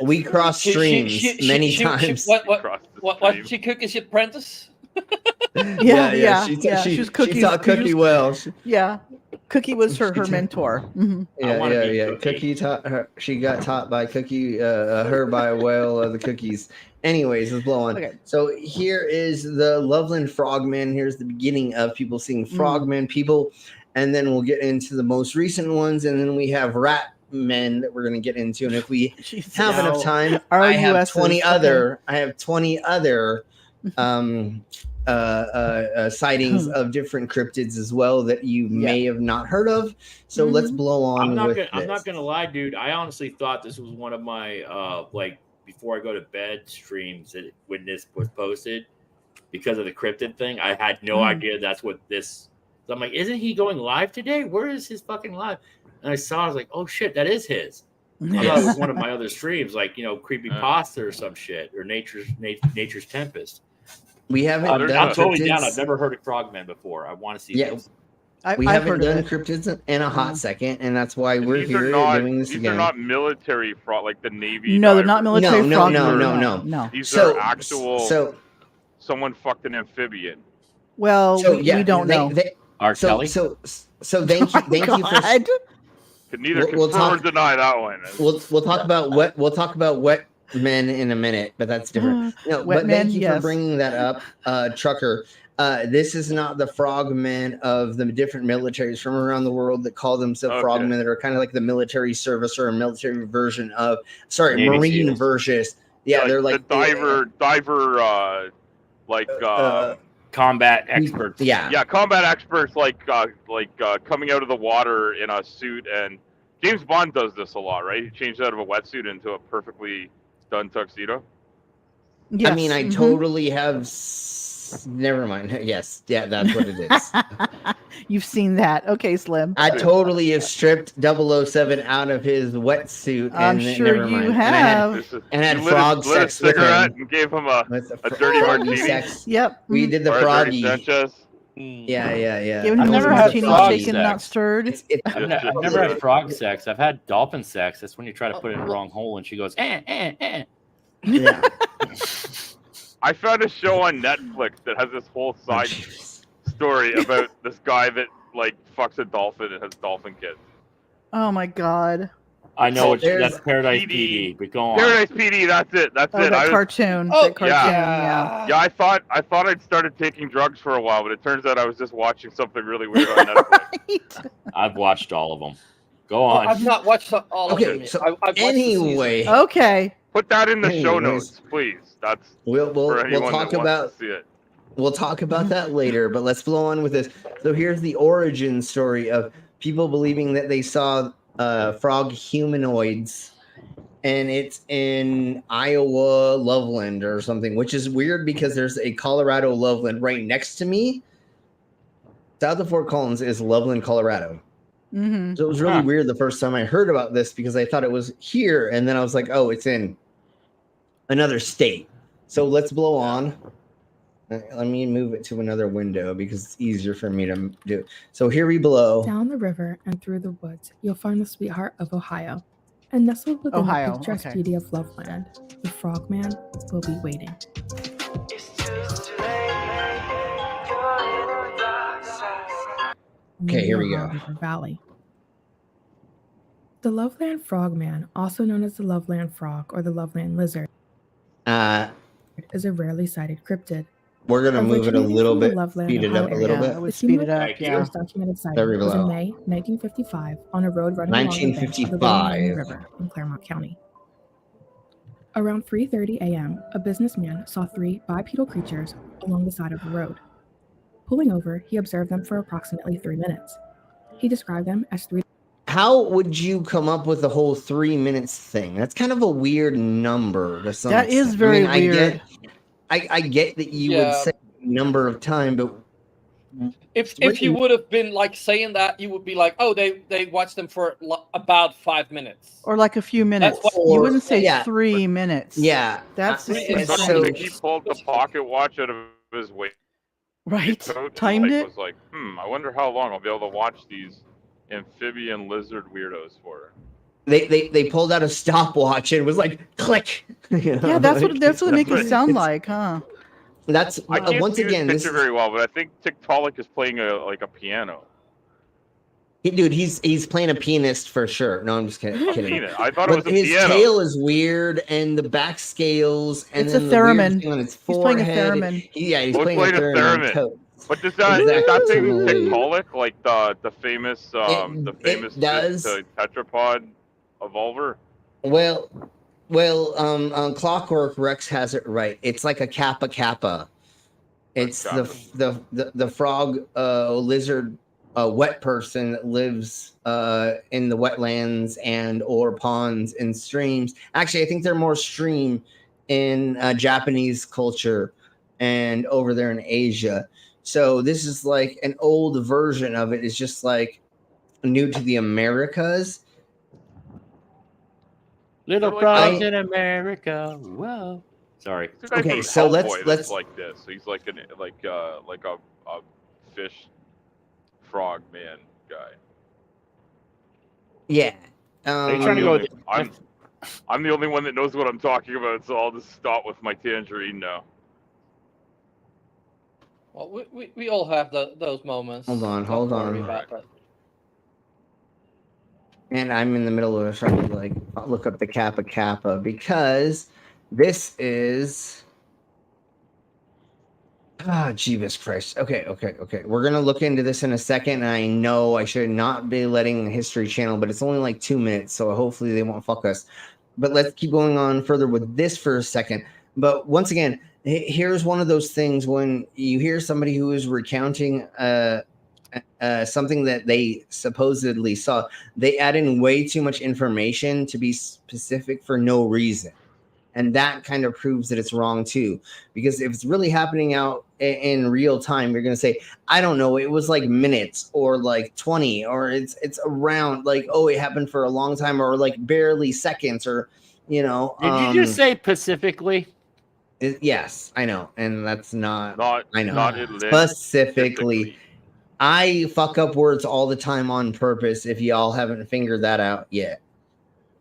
H: We crossed streams many times.
P: What wasn't she Cookie's apprentice?
A: Yeah.
H: She
A: was Cookie's.
H: taught Cookie well.
A: Yeah. Cookie was her mentor. Mhm.
H: Yeah. Cookie taught her. She got taught by Cookie, her by a whale of the cookies. Anyways, let's blow on.
A: Okay.
H: So here is the Loveland Frogmen. Here's the beginning of people seeing Frogmen people, and then we'll get into the most recent ones, and then we have Rat Men that we're going to get into. And if we have enough time, I have
A: RUSs,
H: 20
A: okay.
H: other. I have 20 other sightings of different cryptids as well that you may have not heard of. So let's blow on.
B: I'm not gonna lie, dude. I honestly thought this was one of my like before I go to bed streams that when this was posted because of the cryptid thing. I had no idea that's what this. So I'm like, isn't he going live today? Where is his fucking live? And I saw, I was like, oh shit, that is his. I thought it was one of my other streams, like Creepy Pasta or some shit, or Nature's Tempest.
H: We haven't.
B: I'm
H: done
B: totally down.
H: cryptids.
B: I've never heard of Frogmen before. I want to see
H: Yeah.
B: this.
H: We
A: I've
H: haven't
A: heard of
H: done
A: it.
H: cryptids in a hot second, and that's why we're
U: These are
H: here
U: not,
H: doing this
U: these
H: again.
U: are not military frog like the Navy.
A: No, they're not
U: divers.
A: military
H: No.
A: frogmen. No.
U: These
H: So-
U: are actual.
H: So,
U: someone fucked an amphibian.
A: Well,
H: so
A: we,
H: yeah,
A: we don't know.
B: R. Kelly?
H: So thank you for.
A: God.
U: Could neither
H: We'll
U: confirm or
H: talk-
U: deny that one.
H: We'll talk about wet men in a minute, but that's different. No,
A: Wet
H: but
A: men,
H: thank you
A: yes.
H: for bringing that up, Trucker. This is not the frogmen of the different militaries from around the world that call themselves
U: Okay.
H: frogmen that are kind of like the military service or a military version of,
B: Navy
H: Marine
B: SEAls.
H: versions. Yeah, they're like
U: the diver,
B: Combat experts.
U: yeah, combat experts coming out of the water in a suit, and James Bond does this a lot, right? He changed out of a wetsuit into a perfectly done tuxedo.
H: I mean, I totally have Never mind. Yes, yeah, that's what it is.
A: You've seen that. Okay, Slim.
H: I totally have stripped 007 out of his wetsuit.
A: I'm
H: and
A: sure
H: never
A: you
H: mind.
A: have.
H: And had
U: You
H: frog
U: lit a
H: sex with
U: cigarette
H: him.
U: and gave him a dirty
H: froggy
U: martini.
H: sex.
A: Yep.
H: We did the
U: Or a dirty
H: froggy.
U: Sanchez.
H: Yeah.
A: Giving him
B: I've
A: those
B: never had
A: martinis
B: frog
A: shaken, not
B: sex.
A: stirred.
B: I've never had frog sex. I've had dolphin sex. That's when you try to put it in the wrong hole and she goes, eh.
H: Yeah.
U: I found a show on Netflix that has this whole side story about this guy that like fucks a dolphin and has dolphin kids.
A: Oh my god.
B: I know it's
U: There's
B: that's Paradise PD, but go on.
U: Paradise PD, that's it. That's
A: Oh,
U: it.
A: that cartoon. That cartoon, yeah.
U: Yeah, I thought I'd started taking drugs for a while, but it turns out I was just watching something really weird on Netflix.
B: I've watched all of them. Go on.
P: I've not watched all of
H: Okay,
P: them.
H: so
P: I've watched the season.
H: anyway.
A: Okay.
U: Put that in the show
H: Anyways.
U: notes, please. That's
H: We'll
U: for anyone
H: talk
U: that wants
H: about
U: to see it.
H: We'll talk about that later, but let's flow on with this. So here's the origin story of people believing that they saw frog humanoids, and it's in Iowa Loveland or something, which is weird because there's a Colorado Loveland right next to me. South of Fort Collins is Loveland, Colorado.
A: Mm-hmm.
H: So it was really weird the first time I heard about this because I thought it was here, and then I was like, oh, it's in another state. So let's blow on. Let me move it to another window because it's easier for me to do it. So here we blow.
C: Down the river and through the woods, you'll find the sweetheart of Ohio. And nestled within
A: Ohio,
C: the picturesque
A: okay.
C: beauty of Loveland, the Frogman will be waiting.
H: Okay, here we go.
C: River Valley. The Loveland Frogman, also known as the Loveland Frog or the Loveland Lizard, is a rarely sighted cryptid.
H: We're gonna move it a
C: Originating
H: little
C: from the
H: bit,
C: Loveland,
H: speed it
C: Ohio
H: up a little
C: area,
H: bit.
A: I would
C: the
A: speed it
C: cumulative
A: up, yeah.
C: first documented sighting
H: Very
C: was in
H: low.
C: May 1955 on a road running along the banks of the Little Miami
H: 1955.
C: River in Claremont County. Around 3:30 a.m., a businessman saw three bipedal creatures along the side of the road. Pulling over, he observed them for approximately 3 minutes. He described them as three.
H: How would you come up with the whole 3 minutes thing? That's kind of a weird number to some
A: That is
H: extent.
A: very
H: I mean,
A: weird.
H: I get that you would say number of time, but
P: If you would have been like saying that, you would be like, oh, they watched them for about 5 minutes.
A: Or like a few minutes.
P: what-
A: You wouldn't say
H: yeah.
A: 3 minutes.
H: Yeah.
A: That's
U: So
A: insane.
U: he pulled the pocket watch out of his waist.
A: Right.
U: coat
A: Timed
U: and,
A: it.
U: Was like, I wonder how long I'll be able to watch these amphibian lizard weirdos for.
H: they pulled out a stopwatch and it was like click. You know,
A: Yeah, that's what
H: like,
A: they make it sound
H: it's-
A: like, huh?
H: That's
U: I can't
H: once
U: see
H: again
U: this
H: this
U: picture very well, but I think Tiktaalik is playing a piano.
H: dude, he's playing a pianist for sure. No, I'm just kidding.
U: Pianist. I thought
H: But
U: it was a
H: his
U: piano.
H: tail is weird, and the back scales, and
A: It's a
H: then the weird
A: theremin.
H: thing on its
A: He's playing a
H: forehead.
A: theremin.
H: Yeah, he's
U: Oh,
H: playing a theremin. totes.
U: But does that thing
H: Exactly.
U: Tiktaalik, like the famous
H: it does.
U: tetrapod evolver?
H: Well, Clockwork Rex has it right. It's like a kappa. It's the frog lizard wet person that lives in the wetlands and or ponds and streams. Actually, I think they're more stream in Japanese culture and over there in Asia. So this is like an old version of it. It's just like new to the Americas.
B: Little frogs in America. Whoa. Sorry.
U: There's a guy
H: Okay,
U: named
H: so
U: Hellboy
H: let's
U: that's like this. He's like a fish frog man guy.
H: Yeah.
B: Are you trying to go with
U: I'm the only one that knows what I'm talking about, so I'll just stop with my tangerine now.
P: Well, we all have those moments.
H: Hold on,
P: Don't
H: hold
P: worry
H: on.
P: about that.
H: And I'm in the middle of trying to like look up the kappa because this is Jeebus Christ. Okay. We're gonna look into this in a second. And I know I should not be letting the History Channel, but it's only like 2 minutes, so hopefully they won't fuck us. But let's keep going on further with this for a second. But once again, here's one of those things when you hear somebody who is recounting something that they supposedly saw, they add in way too much information to be specific for no reason. And that kind of proves that it's wrong too. Because if it's really happening out in real time, you're going to say, I don't know, it was like minutes or like 20, or it's around like, oh, it happened for a long time, or like barely seconds, or, you know.
B: Did you just say Pacifically?
H: Yes, I know. And that's not I know.
U: Not
H: Specifically. I fuck up words all the time on purpose if y'all haven't figured that out yet.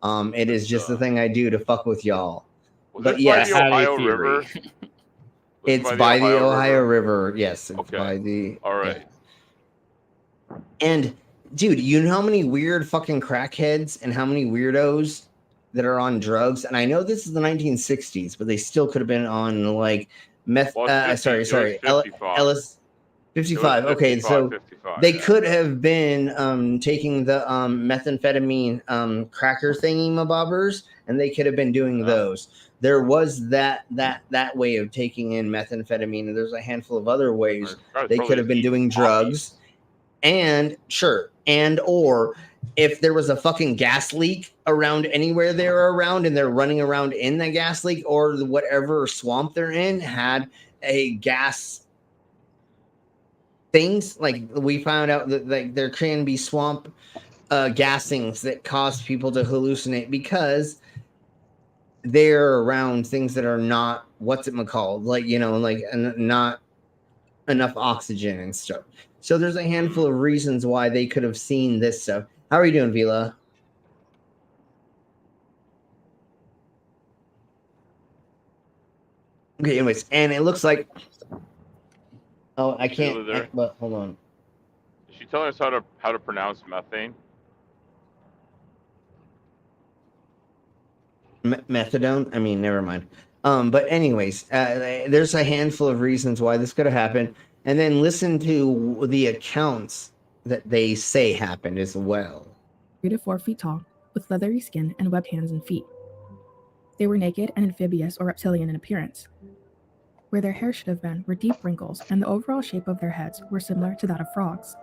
H: It is just the thing I do to fuck with y'all. But yes,
U: by the Ohio River.
H: It's by the Ohio River. Yes, it's by the.
U: All right.
H: Yeah. And dude, you know how many weird fucking crackheads and how many weirdos that are on drugs? And I know this is the 1960s, but they still could have been on like meth. Sorry, Ellis. 55. Okay, so
U: 55,
H: they could have been taking the methamphetamine cracker thingy mabobbers, and they could have been doing those. There was that way of taking in methamphetamine, and there's a handful of other ways they could have been doing drugs. And sure, or if there was a fucking gas leak around anywhere they're around, and they're running around in the gas leak, or whatever swamp they're in had a gas things, like we found out that like there can be swamp gassings that cause people to hallucinate because they're around things that are not called, like, you know, like not enough oxygen and stuff. So there's a handful of reasons why they could have seen this stuff. How are you doing, Vila? Okay, anyways, and it looks like I can't. But hold on.
U: Is she telling us how to pronounce methane?
H: Methadone. I mean, never mind. But anyways, there's a handful of reasons why this could have happened, and then listen to the accounts that they say happened as well.
C: 3 to 4 feet tall, with leathery skin and webbed hands and feet. They were naked and amphibious or reptilian in appearance. Where their hair should have been were deep wrinkles, and the overall shape of their heads were similar to that of frogs.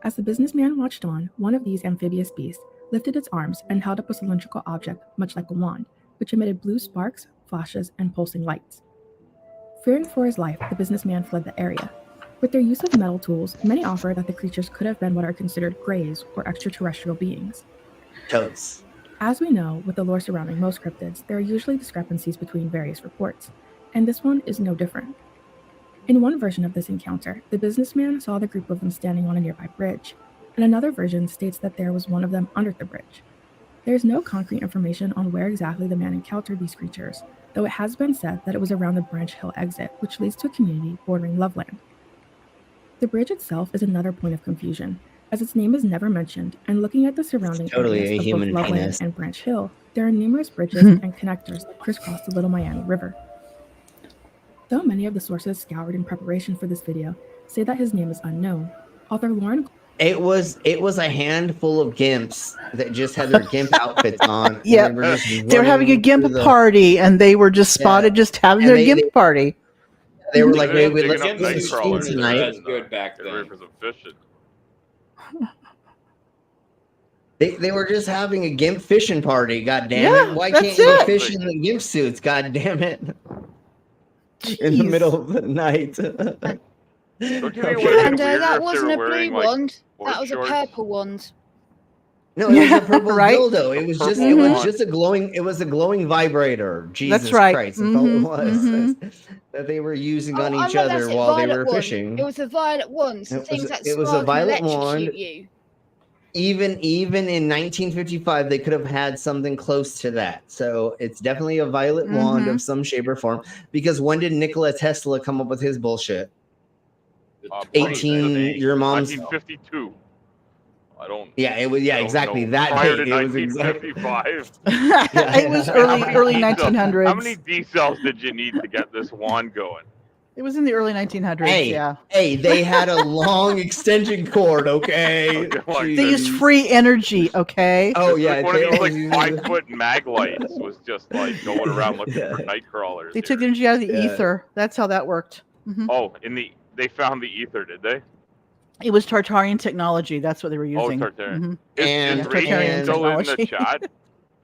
C: As the businessman watched on, one of these amphibious beasts lifted its arms and held up a cylindrical object much like a wand, which emitted blue sparks, flashes, and pulsing lights. Fearing for his life, the businessman fled the area. With their use of metal tools, many offer that the creatures could have been what are considered greys or extraterrestrial beings.
H: Toads.
C: As we know, with the lore surrounding most cryptids, there are usually discrepancies between various reports, and this one is no different. In one version of this encounter, the businessman saw the group of them standing on a nearby bridge, and another version states that there was one of them under the bridge. There is no concrete information on where exactly the man encountered these creatures, though it has been said that it was around the Branch Hill exit, which leads to a community bordering Loveland. The bridge itself is another point of confusion, as its name is never mentioned, and looking at the surrounding areas of both Loveland and Branch Hill, there are numerous bridges and connectors that crisscross the Little Miami River. Though many of the sources scoured in preparation for this video say that his name is unknown, author Lauren...
H: It was a handful of gimps that just had their gimp outfits on.
A: Yeah, they were having a gimp party, and they were just spotted just having their gimp party.
H: They were like, "Hey, let's go to the stream
U: That's
H: tonight."
U: good back then. For some fishing.
H: They were just having a gimp fishing party. God damn it! Why can't you go fish in the gimp suits? God damn it! In the middle of the night.
E: And that wasn't a blue wand. That was a purple wand.
H: No, it was a purple
A: right?
H: dildo. It was just it was just a glowing vibrator. Jesus
A: That's right.
H: Christ, that's all it was. That they were using on each other while they were fishing.
E: It was a violet wand. So things that
H: it was a violet
E: and
H: wand.
E: you.
H: Even in 1955, they could have had something close to that. So it's definitely a violet wand of some shape or form. Because when did Nikola Tesla come up with his bullshit? 18. Your mom's
U: 1952. I don't.
H: Yeah, it was. Yeah, exactly.
U: Know.
H: That
U: Prior
H: date.
U: to
H: It was exactly.
U: 1955.
A: It was early 1900s.
U: How many D cells did you need to get this wand going?
A: It was in the early 1900s.
H: Hey, they had a long extension cord. Okay.
A: They used free energy. Okay.
H: Oh yeah.
U: Like one of these like 5-foot mag lights was just like going around looking for night crawlers.
A: They took the energy out of the ether. That's how that worked.
U: Oh, they found the ether, did they?
A: It was Tartarian technology. That's what they were using.
U: Oh, Tartarian. Is Rachel still in the chat?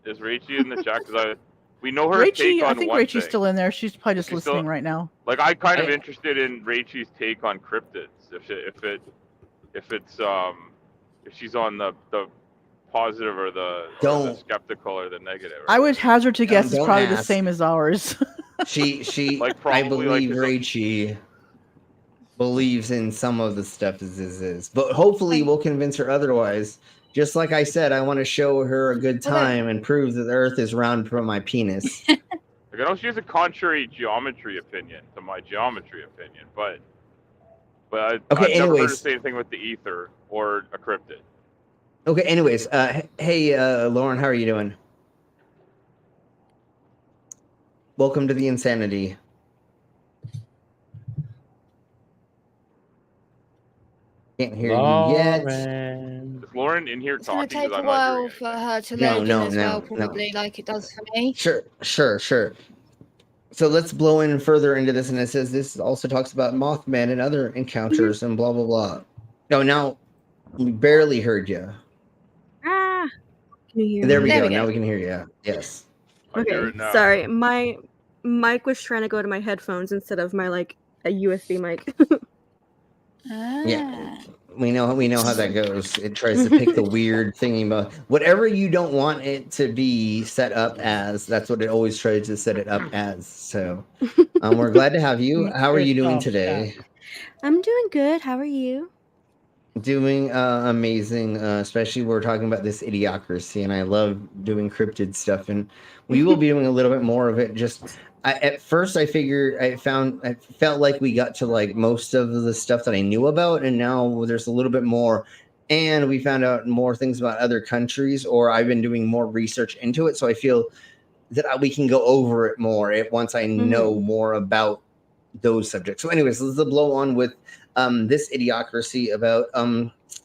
U: Is Rachel in the chat? Because We know her take on
A: I think
U: one
A: Rachel's
U: thing.
A: still in there. She's probably just
U: She's
A: listening
U: still-
A: right now.
U: Like I'm kind of interested in Rachel's take on cryptids. If she's on the positive or the skeptical or the negative.
A: I would hazard to guess it's
H: don't
A: probably the
H: ask.
A: same as ours.
H: She
U: Like,
H: I
U: probably,
H: believe
U: like,
H: Rachie believes in some of the stuff as is, but hopefully we'll convince her otherwise. Just like I said, I want to show her a good time and prove that the Earth is round from my penis.
U: Like, I know she has a contrary geometry opinion to my geometry opinion, but I've never heard her
H: anyways.
U: say anything with the ether or a cryptid.
H: Okay, anyways, hey, Lauren, how are you doing? Welcome to the insanity. Can't hear you yet.
U: Is Lauren in here
E: It's going
U: talking?
E: to take
U: 'Cause
E: a
U: I'm not hearing
E: while
U: it.
E: for her to
H: No,
E: load
H: no,
E: in as well,
H: no,
E: probably, like it does for me.
H: Sure. So let's blow in further into this, and it says this also talks about Mothman and other encounters and blah blah blah. No, now we barely heard you.
G: Ah, can you hear
H: There
G: me?
H: we go. Now we can hear you. Yes.
G: Okay, sorry. My mic was trying to go to my headphones instead of my like a USB mic.
H: Yeah, we know how that goes. It tries to pick the weird thingy about whatever you don't want it to be set up as. That's what it always tries to set it up as. So, we're glad to have you. How are you doing today?
G: I'm doing good. How are you?
H: Doing amazing. Especially we're talking about this idiocracy, and I love doing cryptid stuff, and we will be doing a little bit more of it. At first I felt like we got to like most of the stuff that I knew about, and now there's a little bit more, and we found out more things about other countries, or I've been doing more research into it, so I feel that we can go over it more once I know more about those subjects. So anyways, let's blow on with this idiocracy about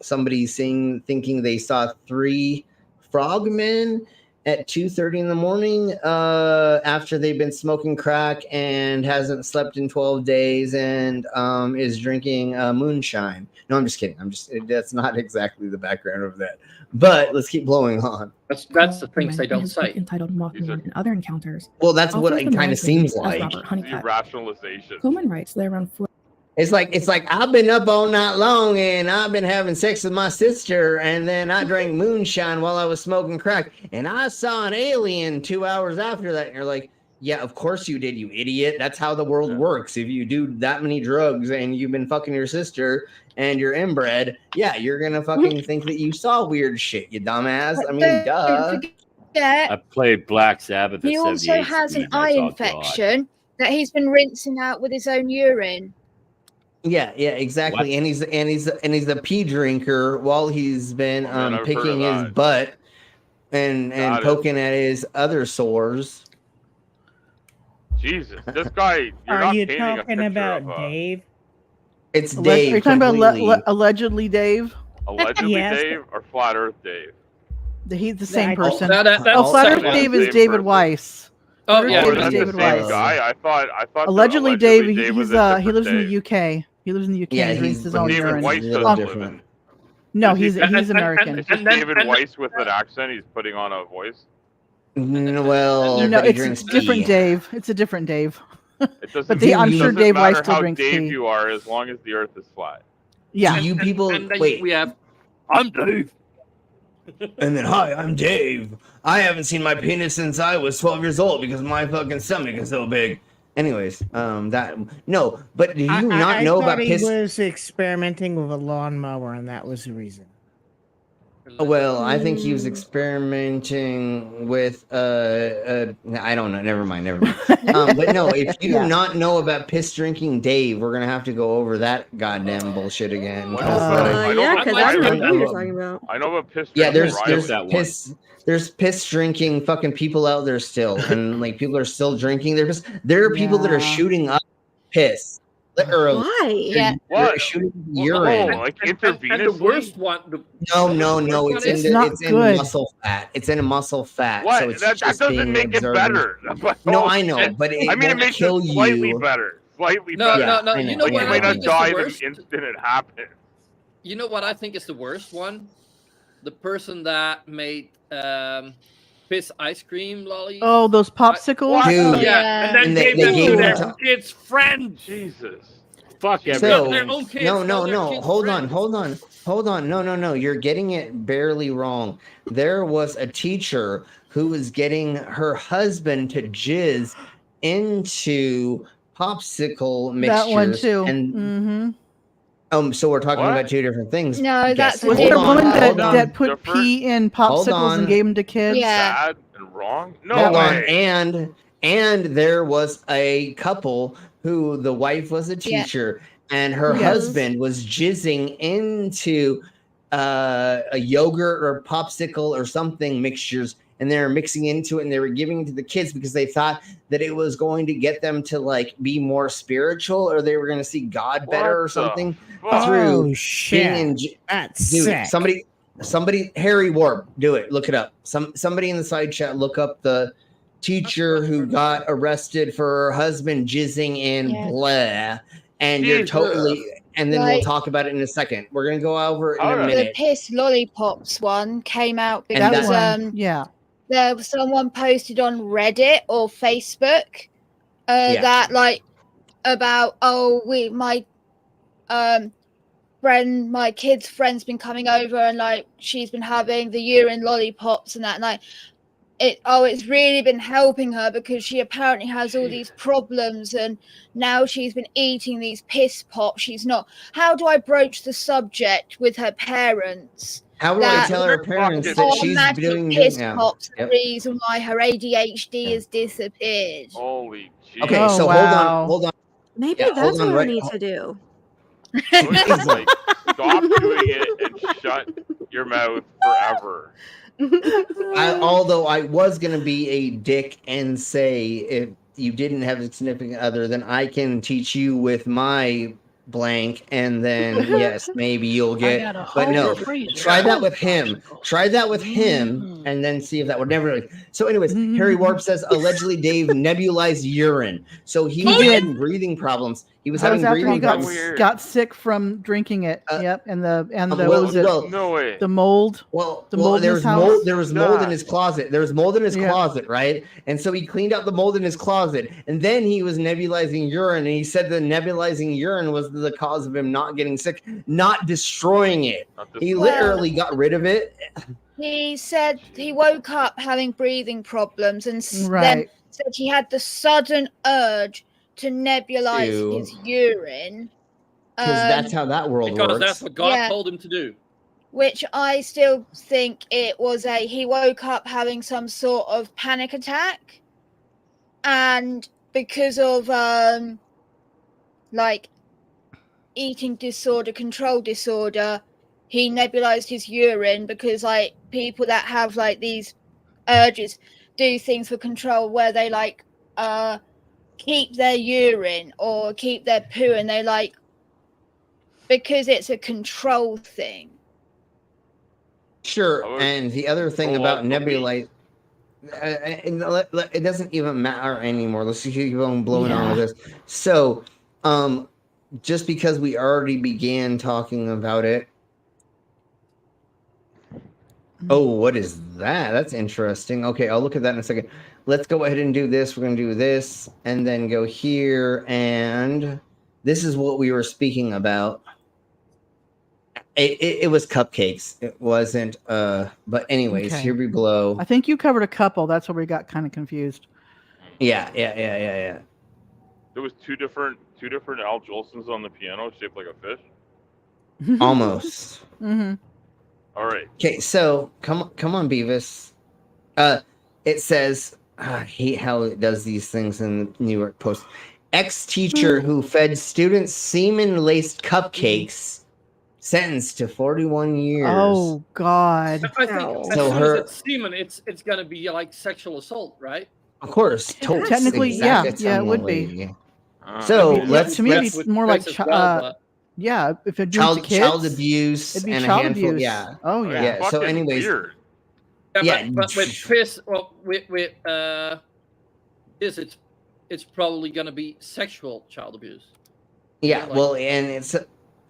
H: somebody thinking they saw 3 frogmen at 2:30 in the morning after they've been smoking crack and hasn't slept in 12 days and is drinking moonshine. No, I'm just kidding. That's not exactly the background of that. But let's keep blowing on.
P: That's the things they don't say.
C: Entitled Mothman and Other Encounters.
H: Well, that's what
C: authors
H: it
C: been
H: kind of
C: widely
H: seems
C: as
H: like.
C: Robert Honeycutt.
U: Rationalization.
C: Coleman writes that around
H: It's like I've been up all night long and I've been having sex with my sister, and then I drank moonshine while I was smoking crack, and I saw an alien 2 hours after that. And you're like, yeah, of course you did, you idiot. That's how the world works. If you do that many drugs and you've been fucking your sister and you're inbred, yeah, you're gonna fucking think that you saw weird shit, you dumbass. I mean, duh.
E: Yeah.
B: I played Black Sabbath.
E: He
B: at
E: also
B: 78
E: has an
B: speed,
E: eye
B: that's all God.
E: infection that he's been rinsing out with his own urine.
H: Yeah, exactly.
B: What?
H: And he's a pee drinker while he's been
U: I've heard
H: picking
U: of
H: his
U: that.
H: butt and
U: Got it.
H: poking at his other sores.
U: Jesus, this guy. You're
T: Are
U: not
T: you
U: painting a
T: talking
U: picture
T: about
U: of,
T: Dave?
H: It's
A: Are
H: Dave.
A: you talking about
H: completely.
A: allegedly Dave?
U: Allegedly
T: Yes.
U: Dave or Flat Earth Dave?
A: He's the same
T: I-
A: person.
P: That's
A: Flat Earth
P: separate.
A: Dave is
U: Same
A: David
U: person.
A: Weiss.
P: Oh,
A: Flat Earth
P: yeah.
A: Dave
U: Or
A: is
U: that's the
A: David
U: same
A: Weiss.
U: guy. I thought that
A: Allegedly, Dave.
U: was
A: He
U: a
A: lives
U: different
A: in
U: Dave.
A: the UK. He lives in the UK.
H: Yeah,
A: and drinks
H: he's
A: his own
U: David
A: urine.
U: Weiss
H: little
U: doesn't
H: different.
U: live in.
A: No,
U: Is
A: he's
U: he-
A: American.
U: It's just
P: And then-
U: David Weiss with an accent. He's putting on a voice.
H: Well,
A: No,
H: but he
A: it's
H: drinks
A: different
H: pee.
A: Dave. It's a different Dave.
U: It doesn't.
A: But I'm
U: it
A: sure
U: doesn't
A: Dave Weiss
U: matter
A: still
U: how
A: drinks
U: Dave
A: pee.
U: you are, as long as the Earth is flat.
A: Yeah.
H: Do you people
P: And then
H: wait?
P: we have. I'm Dave.
H: And then, hi, I'm Dave. I haven't seen my penis since I was 12 years old because my fucking stomach is so big. Anyways, no, but do you not know about
T: he
H: piss?
T: was experimenting with a lawnmower, and that was the reason.
H: Well, I think he was experimenting with I don't know. Never mind. But no, if you do not know about piss drinking Dave, we're gonna have to go over that goddamn bullshit again.
G: Yeah, because I don't know what you're talking about.
U: I know about piss.
H: Yeah, there's
U: drinking Riley.
H: there's piss drinking fucking people out there still, and like people are still drinking. There are people that are shooting up piss. Literally.
G: Why?
E: Yeah.
U: What?
H: Shooting urine.
U: Oh, like
P: And
U: intravenously.
P: the worst one.
H: No. It's
A: It's not
H: in
A: good.
H: muscle fat. It's in muscle fat.
U: What?
H: So it's
U: that
H: just
U: doesn't
H: being
U: make
H: absorbed.
U: it better.
H: No, I know, but it
U: I mean, it
H: won't
U: makes
H: kill
U: it slightly
H: you.
U: better. Slightly
P: No,
U: better.
P: no.
H: I
P: You
H: know.
P: know
U: Like
P: what
U: you
P: I
U: might not
P: think is
U: die
P: the
U: the
P: worst?
U: instant it happens.
P: You know what I think is the worst one? The person that made piss ice cream lollies.
A: Oh, those popsicles.
U: Dude.
P: Yeah,
U: and then
H: And
U: gave
H: they
U: them
H: gave
U: to
H: them
U: their
H: to-
U: kids' friends. Jesus. Fuck
P: Their
U: everything.
P: own kids.
H: No,
P: tell
H: no,
P: their
H: no.
P: kids'
H: Hold
P: friends.
H: on. No. You're getting it barely wrong. There was a teacher who was getting her husband to jizz into popsicle mixtures.
A: That one too.
H: And
A: Mm-hmm.
H: so we're talking
U: What?
H: about two different things.
E: No,
H: Guess-
E: that's a
A: Was
H: hold
A: there
H: on,
A: one
H: hold on.
A: that put
U: Different?
A: pee in
H: Hold
A: popsicles
H: on.
A: and gave them to kids?
E: Yeah.
U: Bad and wrong? No
H: Hold on.
U: way.
H: And there was a couple who the wife was a
E: Yeah.
H: teacher and her
A: Yes.
H: husband was jizzing into a yogurt or popsicle or something mixtures, and they were mixing into it and they were giving it to the kids because they thought that it was going to get them to like be more spiritual or they were going to see God better
U: What
H: or
U: the
H: something
U: fuck?
H: through
T: Oh shit! That's
H: dude,
T: sick.
H: somebody, Harry Warp, do it. Look it up. Somebody in the side chat, look up the teacher who got arrested for her husband jizzing in
E: Yeah.
H: blah, and you're
U: Jesus.
H: totally. And then we'll
E: Like-
H: talk about it in a second. We're gonna go over it in a
U: Alright.
E: The
H: minute.
E: piss lollipops one came out
H: And
E: because
H: that
A: Yeah.
E: there was someone posted on Reddit or Facebook
H: Yeah.
E: that like about my friend, my kid's friend's been coming over and like she's been having the urine lollipops and that, and like it's really been helping her because she apparently has all these problems and now she's been eating these piss pops. She's not. How do I broach the subject with her parents?
H: How do I tell her parents that she's
E: magic
H: doing
E: piss
H: yeah.
E: pops
H: Yep.
E: the reason why her ADHD has disappeared?
U: Holy jeez.
H: Okay,
A: Oh,
H: so
A: wow.
H: hold on.
G: Maybe
H: Yeah,
G: that's
H: hold on,
G: what I
H: right-
G: need to do.
U: Like, stop doing it and shut your mouth forever.
H: Although I was gonna be a dick and say if you didn't have a significant other, then I can teach you with my blank, and then yes, maybe you'll get.
L: got a
H: But no,
L: whole freezer.
H: try that with him. Try that with him, and then see if that would never. So, anyways, Harry Warp says allegedly Dave nebulized urine, so he was having breathing problems. He was
A: That
H: having
A: was after he
H: breathing
A: got,
H: problems.
A: got sick from drinking it. Yep, and the
H: well,
A: what was it?
H: well,
U: No way.
A: The mold.
H: Well,
A: The mold in
H: there
A: his
H: was
A: house?
H: mold. There was mold in
U: God.
H: his closet. There was mold in his
A: Yeah.
H: closet, right? And so he cleaned out the mold in his closet, and then he was nebulizing urine. And he said the nebulizing urine was the cause of him not getting sick, not destroying it. He literally got rid of it.
E: He said he woke up having breathing problems and then
A: Right.
E: said he had the sudden urge to nebulize
H: Ew.
E: his urine.
H: Because that's how that world
P: Because
H: works.
P: that's what God
E: Yeah.
P: told him to do.
E: Which I still think it was he woke up having some sort of panic attack, and because of like eating disorder, control disorder, he nebulized his urine because like people that have like these urges do things for control where they like keep their urine or keep their poo, and they like because it's a control thing.
H: Sure, and the other thing about nebulite, it doesn't even matter anymore. Let's keep on blowing on with this. So, just because we already began talking about it. Oh, what is that? That's interesting. Okay, I'll look at that in a second. Let's go ahead and do this. We're going to do this and then go here. And this is what we were speaking about. It was cupcakes. It wasn't. But anyways,
A: Okay.
H: here we blow.
A: I think you covered a couple. That's where we got kind of confused.
H: Yeah.
U: There was two different Al Jolsons on the piano shaped like a fish.
H: Almost.
A: Mm-hmm.
U: All right.
H: Okay, so come on, Beavis. It says I hate how it does these things in the New York Post. Ex-teacher who fed students semen-laced cupcakes sentenced to 41 years.
A: Oh God!
P: I think as
H: So
P: soon
H: her-
P: as it's semen, it's gonna be like sexual assault, right?
H: Of course,
A: Technically, yeah, it would be.
H: So
A: I mean,
H: let's
A: to me,
H: let's
A: it'd be more like yeah. If it doing to kids,
H: child abuse
A: it'd be
H: and a
A: child
H: handful.
A: abuse.
H: Yeah.
A: Oh yeah.
H: Yeah. So,
U: Fucking
H: anyways,
U: weird.
H: Yeah,
P: but with piss, well, with this, it's probably gonna be sexual child abuse.
H: yeah. Well, and it's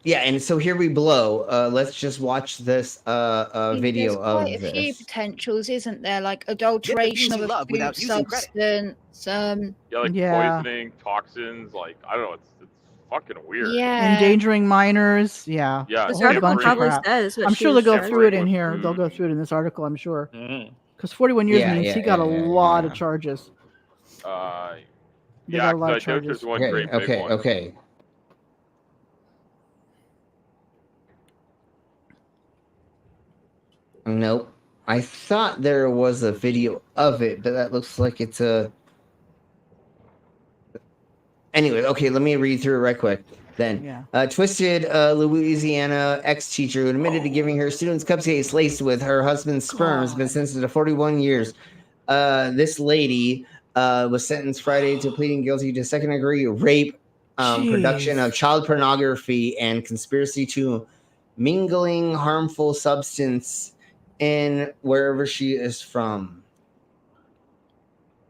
H: Yeah, and so here we blow. Let's just watch this video
E: There's quite
H: of
E: a few
H: this.
E: potentials, isn't there? Like adulteration of a food substance.
U: Yeah, like poisoning, toxins. Like I don't know. It's fucking weird.
E: Yeah.
A: Endangering minors. Yeah.
U: Yeah,
A: A whole bunch of
U: tampering
A: crap.
G: says what
A: I'm
G: she
A: sure they'll
G: was
A: go
G: charged
A: through it
U: with
A: in here.
U: food.
A: They'll go through it in this article, I'm sure.
U: Mhm.
A: Because 41 years
H: Yeah,
A: means
H: yeah,
A: he got a
H: yeah,
A: lot
H: yeah.
A: of charges. They
U: Yeah,
A: got a lot
U: 'cause I
A: of
U: doubt there's
A: charges.
U: one great big one.
H: Okay. Nope. I thought there was a video of it, but that looks like it's a. Anyway, okay, let me read through it right quick. Then,
A: Yeah.
H: Twisted Louisiana ex-teacher who admitted to giving her students cupcakes laced with her husband's sperm has been sentenced to 41 years. This lady was sentenced Friday to pleading guilty to second-degree rape, production of child pornography, and conspiracy to mingling harmful substance in wherever she is from.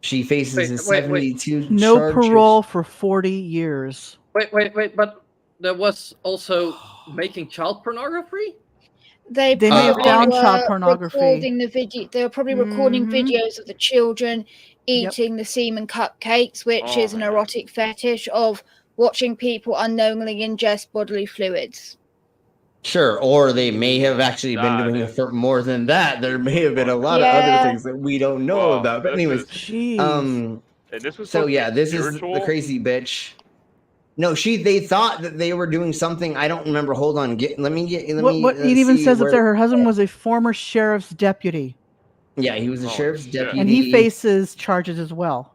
H: She faces a 72
A: No
H: charges.
A: parole for 40 years.
P: Wait, but there was also making child pornography?
E: They
A: They may have
E: probably
A: found
E: were
A: child pornography.
E: recording the video. They were probably recording
A: Mhm.
E: videos of the children eating the semen cupcakes, which is an erotic fetish of watching people unknowingly ingest bodily fluids.
H: Sure, or they may have actually been doing it for more than that. There may have been a lot of other things that we don't know about. But anyways,
U: And this was
H: so
U: supposed to
H: yeah,
U: be
H: this is
U: spiritual?
H: the crazy bitch. No, they thought that they were doing something. I don't remember. Hold on, let me.
A: What it even says up there, her husband was a former sheriff's deputy.
H: Yeah, he was a sheriff's deputy,
A: And he faces charges as well.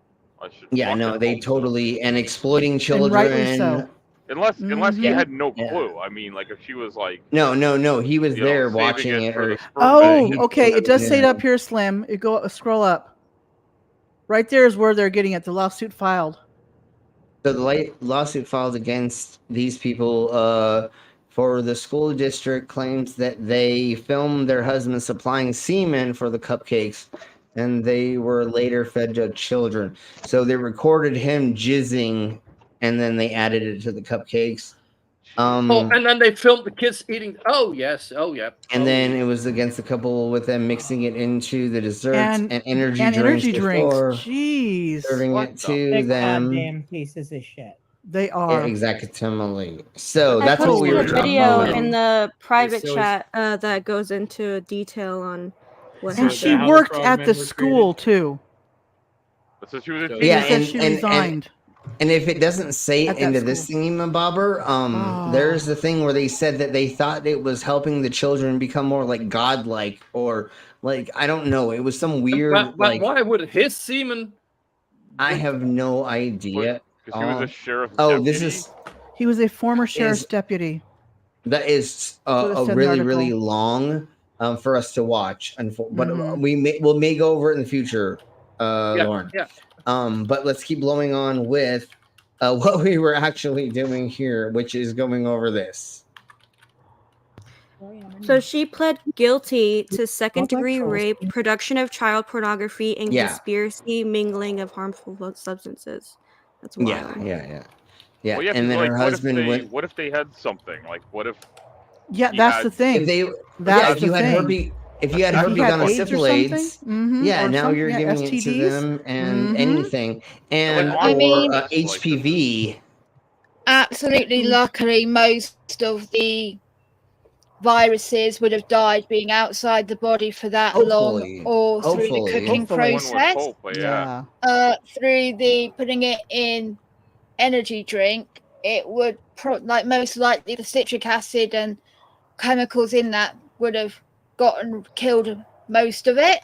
H: Yeah, no, they totally and exploiting
A: And
H: children.
A: rightly so.
U: Unless he
H: Yeah.
U: had no
H: Yeah.
U: clue. I mean, like if she was like,
H: No, he was
U: you know,
H: there
U: saving
H: watching
U: it
H: it.
U: for
H: Or,
U: the sperm
A: Oh,
U: bank.
A: okay. It does say it up here, Slim. It go scroll up. Right there is where they're getting it. The lawsuit filed.
H: So the lawsuit filed against these people for the school district claims that they filmed their husband supplying semen for the cupcakes, and they were later fed to children. So they recorded him jizzing, and then they added it to the cupcakes.
P: And then they filmed the kids eating. Oh yes, oh yeah.
H: And then it was against the couple with them mixing it into the desserts and energy
A: and
H: drinks
A: energy drinks.
H: before
A: Jeez.
H: serving it to
T: Big
H: them.
T: goddamn pieces of shit.
A: They
H: Yeah,
A: are.
H: exactly. So
G: I
H: that's what we
G: posted
H: were
G: a
H: talking
G: video
H: about.
G: in the private
H: So
G: chat that goes into detail on what
A: And
G: happened.
A: she worked at the school too.
U: So she was a
H: Yeah,
A: It says she resigned.
H: And if it doesn't say it
A: At that
H: into this thingy-mabobber, there's the thing where they said that they thought it was helping the children become more like godlike, or like I don't know. It was some weird
P: But
H: like
P: why would his semen?
H: I have no idea.
U: Because he was a sheriff's
H: this
U: deputy?
H: is
A: He was a former sheriff's deputy.
H: that is
A: What it
H: a
A: said in the
H: really really
A: article.
H: long for us to watch, but
A: Mhm.
H: we may go over it in the future, Lauren.
P: Yeah.
H: But let's keep blowing on with what we were actually doing here, which is going over this.
G: So she pled guilty to second-degree rape, production of child pornography, and
H: Yeah.
G: conspiracy mingling of harmful substances. That's wild.
H: Yeah.
U: Well, yeah,
H: And
U: 'cause,
H: then
U: like,
H: her husband went.
U: What if they had something? Like, what if?
A: Yeah,
U: he
A: that's
U: had-
A: the thing.
H: If they,
A: That's
H: if you
A: the
H: had
A: thing.
H: herpes, if you had
A: If he
H: herpes
A: had
H: on
A: AIDS or something?
H: syphilis,
A: Mhm,
H: yeah,
A: or
H: now
A: some-
H: you're
A: yeah,
H: giving it to
A: STDs.
H: them and
A: Mhm.
H: anything, and
E: I mean-
H: or HPV.
E: Absolutely, luckily, most of the viruses would have died being outside the body for that
H: Hopefully.
E: long, or through the
H: Hopefully.
E: cooking
H: Hopefully.
U: One would
E: process.
U: hope, but yeah.
E: Through the putting it in energy drink, it would like most likely the citric acid and chemicals in that would have killed most of it.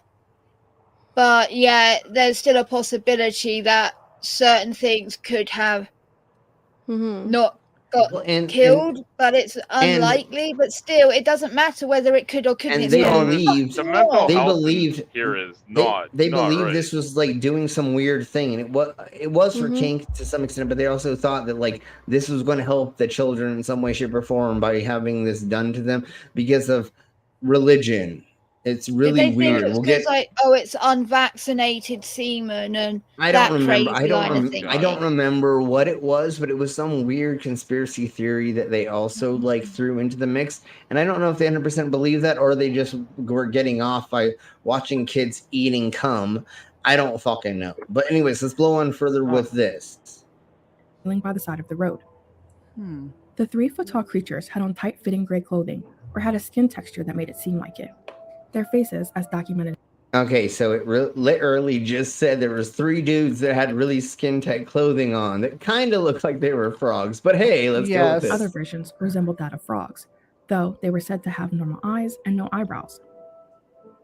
E: But yeah, there's still a possibility that certain things could have not got killed, but it's unlikely. But still, it doesn't matter whether it could or couldn't.
H: And
E: It's
H: they
E: not
H: believed,
U: The mental
H: they
U: health
H: believed
U: here is
H: they,
U: not.
H: they
U: not
H: believed
U: right.
H: this was like doing some weird thing, and it was for
G: Mhm.
H: kink to some extent, but they also thought that like this was going to help the children in some way, shape, or form by having this done to them because of religion It's
E: Did
H: really
E: they think
H: weird.
E: it was
H: We'll
E: because
H: get.
E: like, oh, it's unvaccinated semen and
H: I
E: that
H: don't remember.
E: crazy line of thinking?
H: I don't remember what it was, but it was some weird conspiracy theory that they also like threw into the mix. And I don't know if they 100% believe that or they just were getting off by watching kids eating cum. I don't fucking know. But anyways, let's blow on further with this.
C: By the side of the road.
A: Hmm.
C: The 3-foot-tall creatures had on tight-fitting gray clothing, or had a skin texture that made it seem like it. Their faces, as documented.
H: Okay, so it literally just said there was 3 dudes that had really skin-tight clothing on that kind of looked like they were frogs. But hey, let's go with this.
C: Other versions resembled that of frogs, though they were said to have normal eyes and no eyebrows.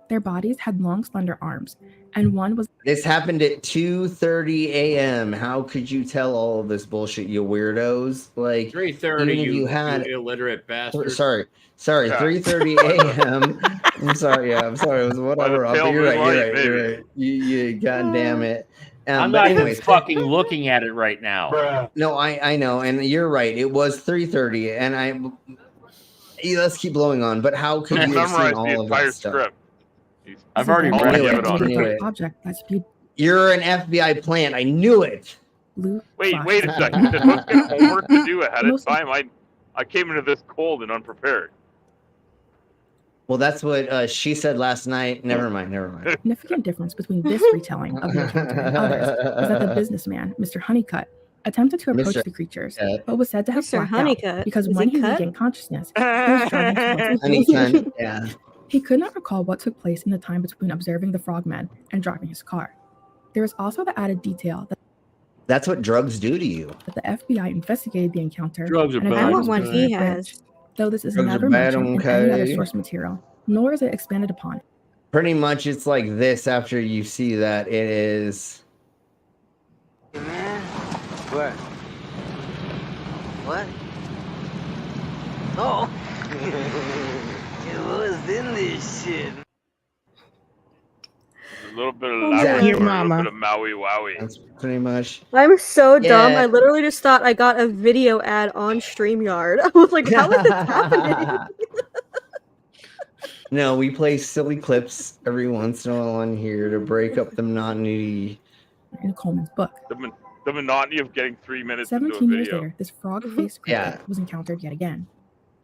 C: Their bodies had long, slender arms, and one was.
H: This happened at 2:30 a.m. How could you tell all of this bullshit, you weirdos? Like
B: 3:30,
H: even if
B: you
H: had
B: illiterate bastard.
H: Sorry,
B: Yeah.
H: 3:30 a.m. I'm sorry. It was whatever. You're right. You God damn it.
B: I'm
H: but
B: not
H: anyways,
B: fucking looking at it right now.
H: No, I know, and you're right. It was 3:30, and let's keep blowing on. But how could you have seen
U: Memorized the
H: all of
U: entire
H: that stuff?
U: script.
B: I've already read it.
C: Object that spewed
H: You're an FBI plant. I knew it.
C: blue.
U: Wait a second. Did those get homework to do ahead of time? I came into this cold and unprepared.
H: Well, that's what she said last night. Never mind.
C: Significant difference between this retelling of the encounter and others is that the businessman, Mr. Honeycutt, attempted to approach
H: Mr.
C: the creatures, but was said to have
G: Mr.
C: blacked
G: Honeycutt?
C: out because
G: Is
C: when
G: he
C: he
G: cut?
C: regained consciousness, he was driving towards
H: Honeycutt, yeah.
C: He could not recall what took place in the time between observing the frogmen and driving his car. There is also the added detail that
H: That's what drugs do to you.
C: the FBI investigated the encounter.
H: Drugs are
C: and
H: bad. I want
C: agreed
H: one
C: to
H: he
C: the
G: has.
C: bridge, though this is
H: Drugs are
C: never
H: bad,
C: mentioned in any other
H: okay.
C: source material, nor is it expanded upon.
H: Pretty much, it's like this. After you see that, it is.
D: What? What? Oh! What was in this shit?
U: A little bit of
H: Your
U: Labrador, a little
H: mama.
U: bit of Maui Wowie.
H: That's pretty much.
G: I'm so dumb.
H: Yeah.
G: I literally just thought I got a video ad on StreamYard. I was like, how is this happening?
H: No, we play silly clips every once in a while on here to break up the monotony.
C: In Coleman's book.
U: The monotony of getting 3 minutes into a
C: 17 years
U: video.
C: later, this frog-faced creature
H: Yeah.
C: was encountered yet again.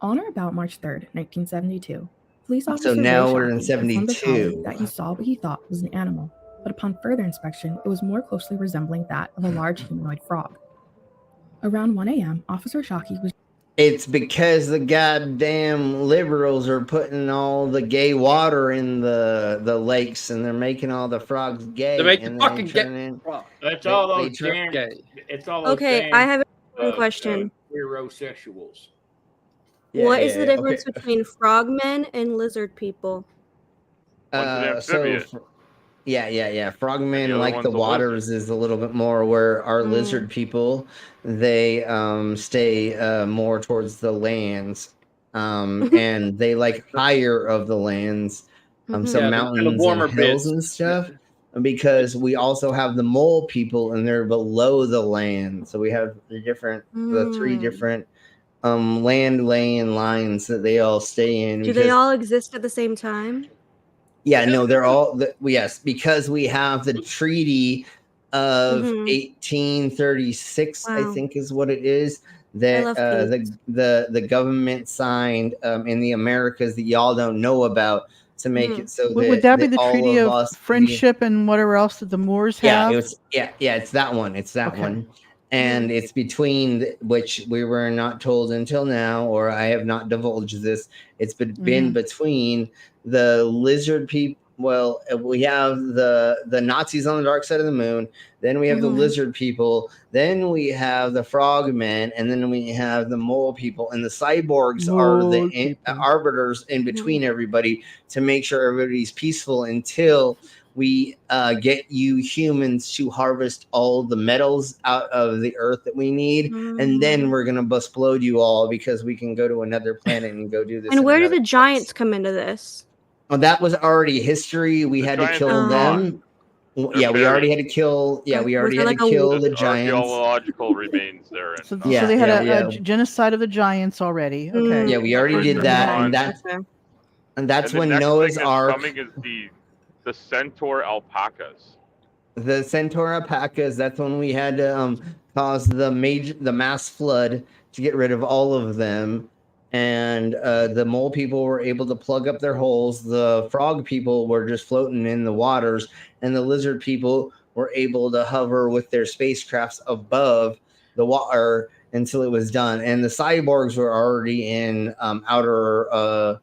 C: On or about March 3rd, 1972, police officer
H: now
C: Ray
H: we're in
C: Shockey informed the
H: 72.
C: colleague that he saw what he thought was an animal, but upon further inspection, it was more closely resembling that of a large humanoid frog. Around 1 a.m., Officer Shockey was
H: It's because the goddamn liberals are putting all the gay water in the lakes, and they're making all the frogs gay.
P: They make the
H: and
P: fucking
H: turn
P: gay
H: in-
P: frog.
B: That's
H: They-
B: all
H: they
B: those
H: turn-
B: damn. It's all those
G: Okay,
B: damn,
G: I have a question.
B: Queerosexuals.
G: What is the difference
H: okay.
G: between frogmen and lizard people?
U: amphibian.
H: Yeah. Frogmen,
U: other
H: like
U: one's
H: the
U: a
H: waters, is a little bit more where our lizard people, they stay more towards the lands, and they like higher of the lands, some
B: Yeah, the
H: mountains
B: warmer
H: and hills
B: bits.
H: and stuff. Because we also have the mole people, and they're below the land, so we have the 3 different land laying lines that they all stay in.
G: Do they all exist at the same time?
H: Yeah, no, they're all yes, because we have the treaty of 1836, I
G: Wow.
H: think is what it is, that
G: love
H: the government signed in the Americas that y'all don't know about to make it so
A: Would that be the
H: all
A: Treaty of
H: us-
A: Friendship and whatever else that the Moors have?
H: It's that one. It's that
A: Okay.
H: one. And it's between which we were not told until now, or I have not divulged this. It's been between the lizard people. Well, we have the Nazis on the dark side of the moon. Then we have the lizard people. Then we have the frogmen, and then we have the mole people. And the cyborgs are the arbiters in between everybody to make sure everybody's peaceful until we get you humans to harvest all the metals out of the earth that we need, and then we're gonna explode you all because we can go to another planet and go do this.
G: And
H: in
G: where do
H: another-
G: the giants come into this?
H: Well, that was already history. We had to
U: giants
H: kill
U: are
H: them. Yeah, we already had to kill. Yeah, we already had to kill the giants.
U: Archaeological remains there.
A: So they had a genocide of the giants already. Okay.
H: Yeah, we already did that, and And that's
U: and the
H: when
U: next
H: Noah's
U: thing that's
H: Ark.
U: coming is the centaur alpacas.
H: The centaur alpacas. That's when we had to cause the mass flood to get rid of all of them. And the mole people were able to plug up their holes. The frog people were just floating in the waters, and the lizard people were able to hover with their spacecrafts above the water until it was done. And the cyborgs were already in outer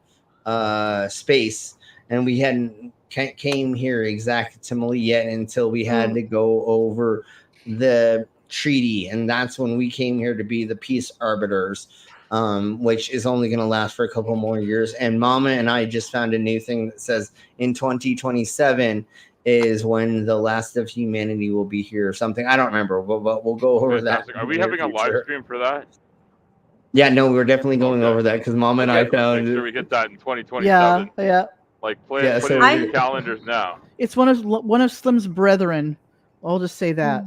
H: space, and we hadn't came here exactly yet until we had to go over the treaty, and that's when we came here to be the peace arbiters, which is only going to last for a couple more years. And Mama and I just found a new thing that says in 2027 is when the last of humanity will be here or something. I don't remember, but we'll go over that.
U: Are we having a live stream for that?
H: Yeah, no, we're definitely going over that because Mom and I found
U: Make sure we hit that in 2027.
A: Yeah.
U: Like,
H: Yeah,
U: put
H: so
U: it in your calendars now.
A: It's one of Slim's brethren. I'll just say that.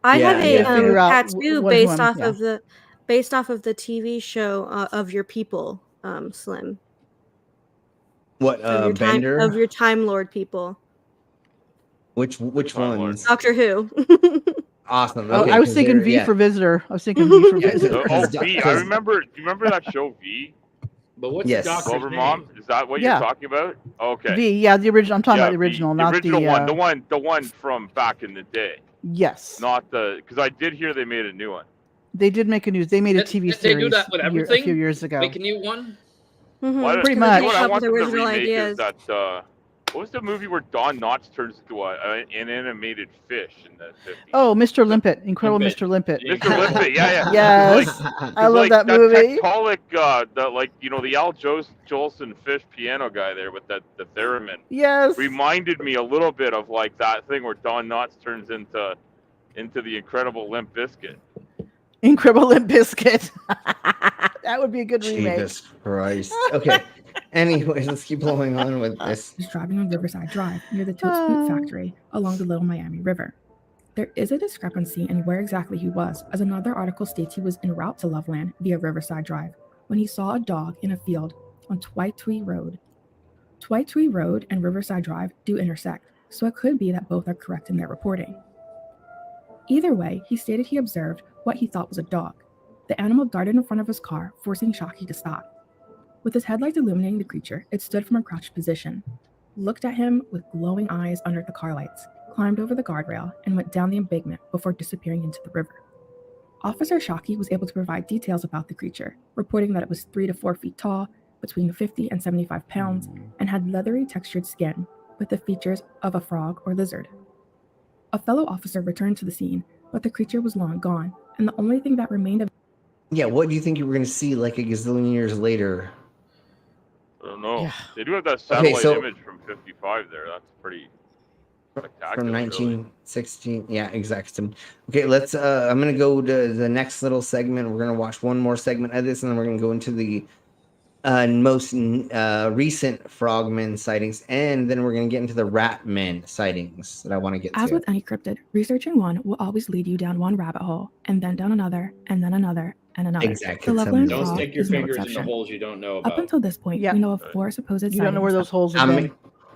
G: I have a
A: Figure out
G: tattoo based off of the TV show of your people, Slim.
H: What Bender?
G: Of your Time Lord people.
H: Which ones?
G: Doctor Who.
H: Awesome.
A: Oh,
H: Okay,
A: I was thinking V for Visitor. I was thinking V for Visitor.
U: V. I remember. Do you remember that show V?
B: But what's
H: Yes.
B: Doctor's
U: Clover
B: name?
U: Mom? Is that what
A: Yeah.
U: you're talking about? Okay.
A: V, yeah, the original. I'm talking about the
U: V,
A: original,
U: the
A: not
U: original
A: the
U: one. The one from back in the day.
A: Yes.
U: Not the, because I did hear they made a new one.
A: They did make a news. They made a TV
P: Did they
A: series
P: do that with
A: a
P: everything?
A: few years ago.
P: Make a new one?
A: Pretty much.
U: What I want them to
G: original
U: remake
G: ideas.
U: is that. What was the movie where Don Knotts turns into an animated fish in the 50s?
A: Oh, Mr. Limpet, Incredible
B: Limpet.
A: Mr. Limpet.
U: Mr. Limpet, yeah.
A: Yes, I love that movie.
U: Tectonic, the Al Jolson fish piano guy there with the theremin.
A: Yes.
U: Reminded me a little bit of like that thing where Don Knotts turns into the Incredible Limp Bizkit.
A: Incredible Limp Bizkit. That would be a good remake.
H: Jesus Christ. Okay. Anyways, let's keep going on with this.
C: Is driving on Riverside Drive near the Totes Boot factory along the Little Miami River. There is a discrepancy in where exactly he was, as another article states he was en route to Loveland via Riverside Drive when he saw a dog in a field on Twitree Road. Twitree Road and Riverside Drive do intersect, so it could be that both are correct in their reporting. Either way, he stated he observed what he thought was a dog. The animal darted in front of his car, forcing Shockey to stop. With his headlights illuminating the creature, it stood from a crouched position, looked at him with glowing eyes under the car lights, climbed over the guardrail, and went down the embankment before disappearing into the river. Officer Shockey was able to provide details about the creature, reporting that it was 3 to 4 feet tall, between 50 and 75 pounds, and had leathery textured skin with the features of a frog or lizard. A fellow officer returned to the scene, but the creature was long gone, and the only thing that remained of
H: Yeah, what do you think you were going to see like a gazillion years later?
U: I don't know.
A: Yeah.
U: They do have that satellite
H: so-
U: image from 55 there. That's pretty spectacular.
H: From
U: really.
H: 1916. Yeah, exactly. Okay, let's I'm gonna go to the next little segment. We're gonna watch one more segment of this, and then we're gonna go into the most recent frogmen sightings, and then we're gonna get into the ratmen sightings that I want to get
C: As
H: to.
C: with any cryptid, researching one will always lead you down one rabbit hole, and then down another, and then another, and another.
H: Exactly.
C: The Loveland
B: Don't
C: frog
B: stick your
C: is no
B: fingers in the
C: exception.
B: holes you don't know
C: Up
B: about.
C: until this point,
A: Yeah.
C: we know of 4 supposed
A: You don't know where those holes have been.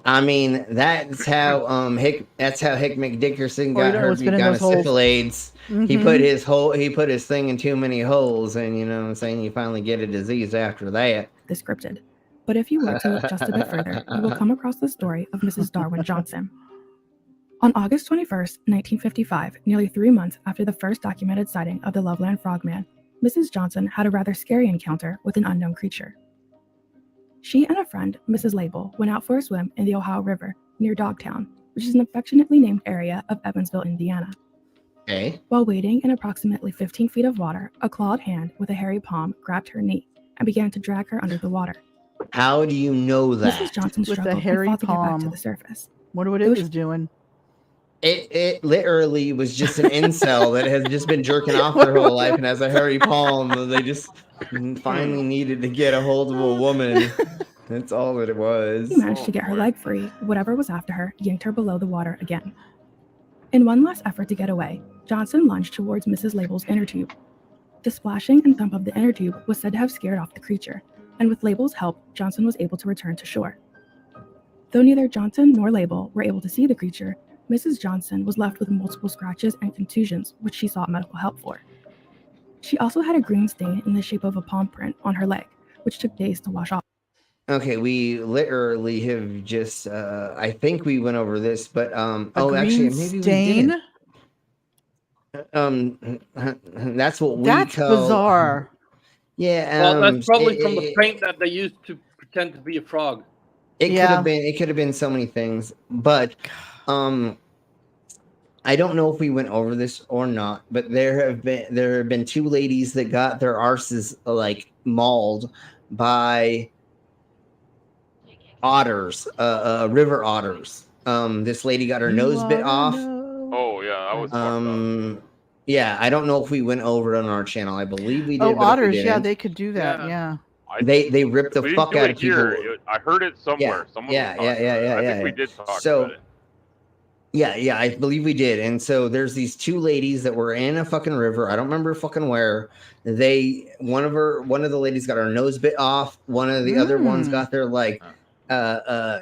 H: I mean, that's how Hick McDickerson
A: Or you
H: got
A: don't know what's been in those holes.
H: gonosyphilades. He
A: Mhm.
H: put his thing in too many holes, and you know what I'm saying, you finally get a disease after that.
C: This cryptid. But if you were to look just a bit further, you will come across the story of Mrs. Darwin Johnson. On August 21st, 1955, nearly 3 months after the first documented sighting of the Loveland frogman, Mrs. Johnson had a rather scary encounter with an unknown creature. She and a friend, Mrs. Label, went out for a swim in the Ohio River near Dogtown, which is an affectionately named area of Evansville, Indiana.
H: Okay.
C: While wading in approximately 15 feet of water, a clawed hand with a hairy palm grabbed her knee and began to drag her under the water.
H: How do you know that?
C: Mrs. Johnson
A: With the
C: struggled and
A: hairy
C: fought to get back to
A: palm.
C: the surface.
A: Wonder what it was doing.
H: It literally was just an incel that has just been jerking off their whole life and has a hairy palm. And they just finally needed to get a hold of a woman. That's all that it was.
C: He managed to get her leg free. Whatever was after her yanked her below the water again. In one last effort to get away, Johnson lunged towards Mrs. Label's inner tube. The splashing and thump of the inner tube was said to have scared off the creature, and with Label's help, Johnson was able to return to shore. Though neither Johnson nor Label were able to see the creature, Mrs. Johnson was left with multiple scratches and contusions, which she sought medical help for. She also had a green stain in the shape of a palm print on her leg, which took days to wash off.
H: Okay, we literally have just I think we went over this, but actually maybe
A: stain?
H: we didn't. That's what we
A: That's
H: call
A: bizarre.
H: Yeah,
P: Well, that's probably from the paint that they used to pretend to be a frog.
H: It could have been so many things, but I don't know if we went over this or not, but there have been two ladies that got their arses like mauled by otters, river otters. This lady got her nose bit off.
U: Oh yeah, that was fucked up.
H: Yeah, I don't know if we went over it on our channel. I believe we did.
A: Oh,
H: but if we
A: otters, yeah,
H: didn't,
A: they could do that. Yeah.
H: They ripped the
U: We
H: fuck
U: didn't do
H: out
U: it
H: of people.
U: here. I heard it somewhere. Someone was talking about it. I think we did talk about it.
H: Yeah, I believe we did. And so there's these two ladies that were in a fucking river. I don't remember fucking where. One of the ladies got her nose bit off. One of the other ones got their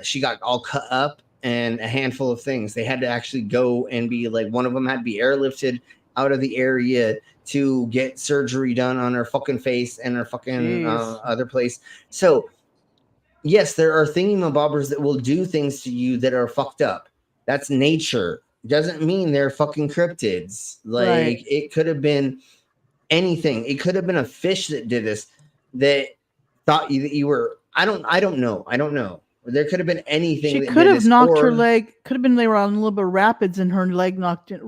H: she got all cut up, and a handful of things. They had to actually go and be like, one of them had to be airlifted out of the area to get surgery done on her fucking face and her fucking other place. So yes, there are thingamabobbers that will do things to you that are fucked up. That's nature. Doesn't mean they're fucking cryptids. Like it could have been anything. It could have been a fish that did this that thought you were. I don't know. There could have been anything.
A: She could have knocked her leg. Could have been they were on a little bit of rapids and her leg knocked into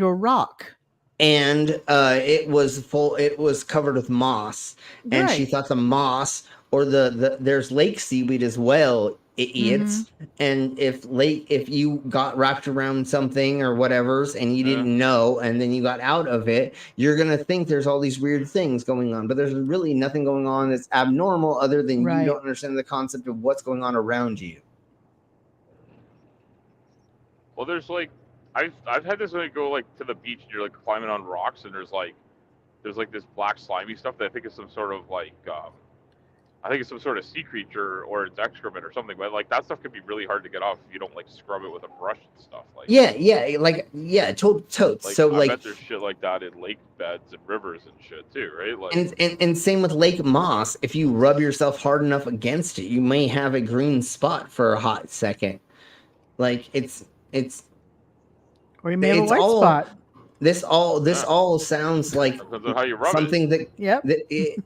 A: a rock.
H: And it was covered with moss, and she thought the moss or there's lake seaweed as well, idiots. And if you got wrapped around something or whatever's and you didn't know, and then you got out of it, you're gonna think there's all these weird things going on, but there's really nothing going on that's abnormal other than you don't understand the concept of what's going on around you.
U: Well, there's like I've had this go like to the beach and you're like climbing on rocks and there's this black slimy stuff that I think is some sort of I think it's some sort of sea creature or it's excrement or something, but like that stuff could be really hard to get off if you don't like scrub it with a brush and stuff.
H: Totes.
U: Like,
H: So
U: I bet there's shit like that in lake beds and rivers and shit too, right? Like,
H: and same with lake moss. If you rub yourself hard enough against it, you may have a green spot for a hot second. Like it's.
A: Or you may have a white spot.
H: This all sounds like
U: how you rub
H: something
U: it.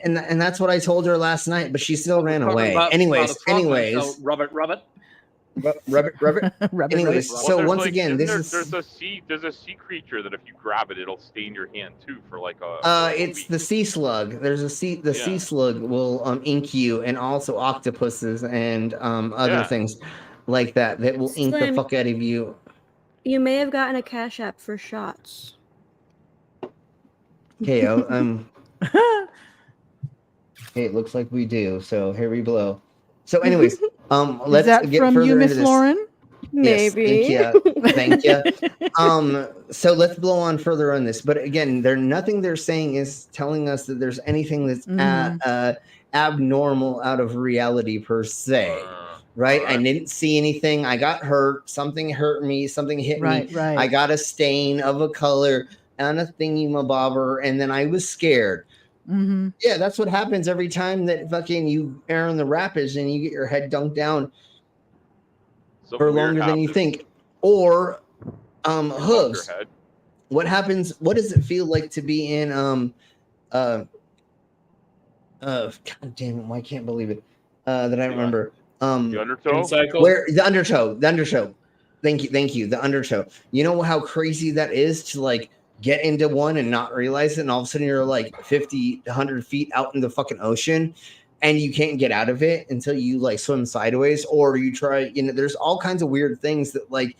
H: and that's what I told her last night, but she still ran away. Anyways,
P: So rub it.
H: Rub it. Anyways, so
U: Well,
H: once again,
U: there's a sea creature that if you grab it, it'll stain your hand too for like a.
H: It's the sea slug. There's sea slug will ink you, and also octopuses and other things like that will ink the
G: Slim.
H: fuck out of you.
G: You may have gotten a cash app for shots.
H: Okay, hey, it looks like we do. So here we blow. So, anyways, let's get
A: from
H: further
A: you,
H: into
A: Miss
H: this.
A: Lauren?
G: Maybe.
H: Yes, thank you. So let's blow on further on this. But again, nothing they're saying is telling us that there's anything that's abnormal out of reality per se. Right? I didn't see anything. I got hurt. Something hurt me. Something hit me.
A: Right.
H: I got a stain of a color and a thingy-mabobber, and then I was scared. Yeah, that's what happens every time that fucking you air in the rapids and you get your head dunked down for longer than you think. Or hooves. What happens? What does it feel like to be in God damn it, I can't believe it. That I remember.
U: The undertow?
H: Where the undertow. Thank you. The undertow. You know how crazy that is to like get into one and not realize it, and all of a sudden you're like 50, 100 feet out in the fucking ocean, and you can't get out of it until you like swim sideways, or you try. There's all kinds of weird things that like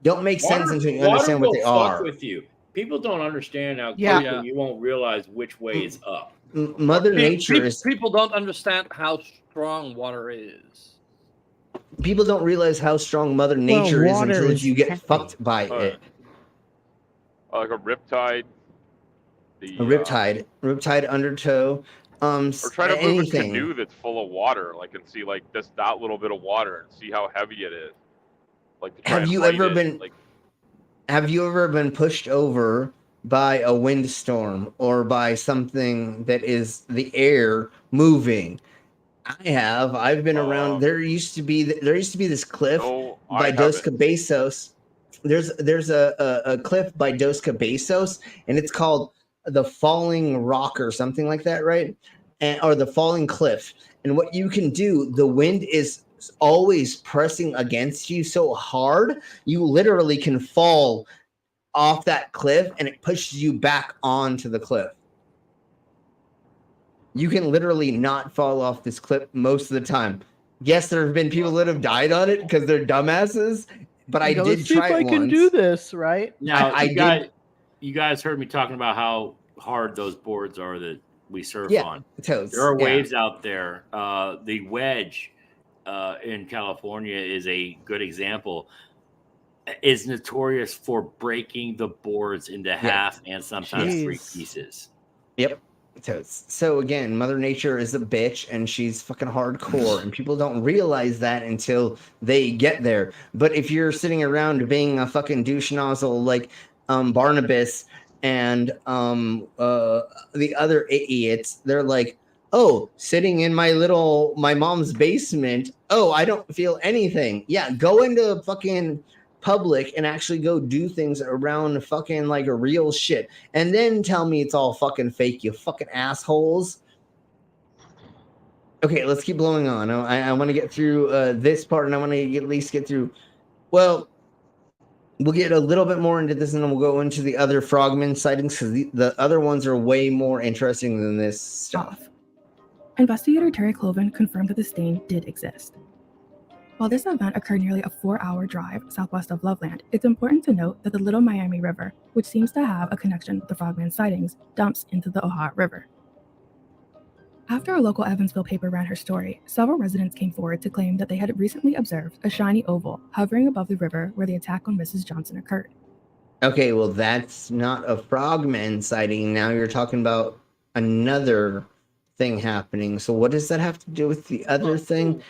H: don't make sense until you understand what they are.
B: With you, people don't understand how
U: quickly
B: you won't realize which way is up.
H: Mother Nature is.
P: People don't understand how strong water is.
H: People don't realize how strong Mother Nature is until you get fucked by it.
U: Like a riptide. The
H: A riptide undertow.
U: or try to move
H: Anything.
U: a canoe that's full of water, like, and see like just that little bit of water and see how heavy it is. Like to try
H: Have
U: and
H: you
U: right
H: ever
U: it,
H: been?
U: like
H: Have you ever been pushed over by a windstorm or by something that is the air moving? I have. I've been around. There used to be this cliff by Dos Cabezos. There's a cliff by Dos Cabezos, and it's called the Falling Rock or something like that, right? Or the Falling Cliff. And what you can do, the wind is always pressing against you so hard, you literally can fall off that cliff, and it pushes you back onto the cliff. You can literally not fall off this cliff most of the time. Yes, there have been people that have died on it because they're dumbasses, but I did
A: Let's see
H: try
A: if I
H: it
A: can
H: once.
A: do this, right?
B: Now,
H: I
B: you guys heard me talking about how hard those boards are that we surf
H: Yeah,
B: on.
H: totes,
B: There are
H: yeah.
B: waves out there. The wedge in California is a good example. Is notorious for breaking the boards into half and sometimes three
H: Jeez.
B: pieces.
H: Yep. So again, Mother Nature is a bitch, and she's fucking hardcore, and people don't realize that until they get there. But if you're sitting around being a fucking douche nozzle like Barnabas and the other idiots, they're like, oh, sitting in my mom's basement. Oh, I don't feel anything. Yeah, go into fucking public and actually go do things around fucking like a real shit, and then tell me it's all fucking fake, you fucking assholes. Okay, let's keep blowing on. I want to get through this part, and I want to at least get through. Well, we'll get a little bit more into this, and then we'll go into the other Frogmen sightings because the other ones are way more interesting than this stuff.
C: Investigator Terry Cloven confirmed that the stain did exist. While this event occurred nearly a 4-hour drive southwest of Loveland, it's important to note that the Little Miami River, which seems to have a connection with the Frogman sightings, dumps into the Ojai River. After a local Evansville paper ran her story, several residents came forward to claim that they had recently observed a shiny oval hovering above the river where the attack on Mrs. Johnson occurred.
H: Okay, well, that's not a Frogman sighting. Now you're talking about another thing happening. So what does that have to do with the other thing?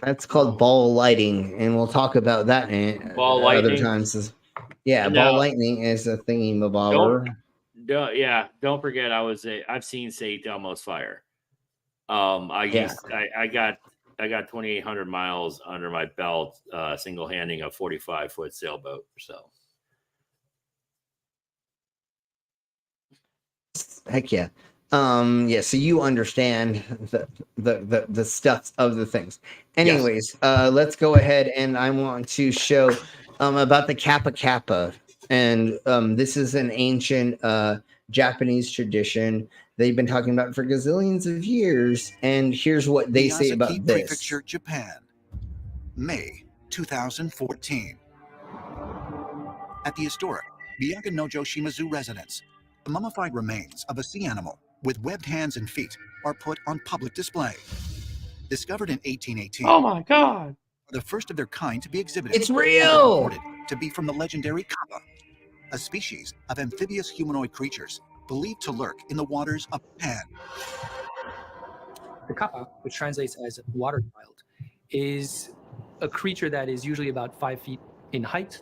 H: That's called ball lighting, and we'll talk about that in
B: Ball
H: other
B: lightning?
H: times. Yeah,
B: No.
H: ball lightning is a thingy mabobber.
B: Don't forget I've seen St. Elmo's fire. I got 2,800 miles under my belt, single handing a 45-foot sailboat. So
H: Heck yeah. So you understand the stuff of the things. Anyways, let's go ahead, and I want to show about the Kappa Kappa. And this is an ancient Japanese tradition they've been talking about for gazillions of years. And here's what they say about
I: Miyazaki
H: this.
I: Prefecture, Japan, May 2014. At the historic Byakanojo Shimazu residence, the mummified remains of a sea animal with webbed hands and feet are put on public display. Discovered in 1818.
B: Oh my God.
I: The first of their kind to be exhibited.
H: It's real!
I: Reported to be from the legendary kappa, a species of amphibious humanoid creatures believed to lurk in the waters of Japan.
V: The kappa, which translates as water child, is a creature that is usually about 5 feet in height,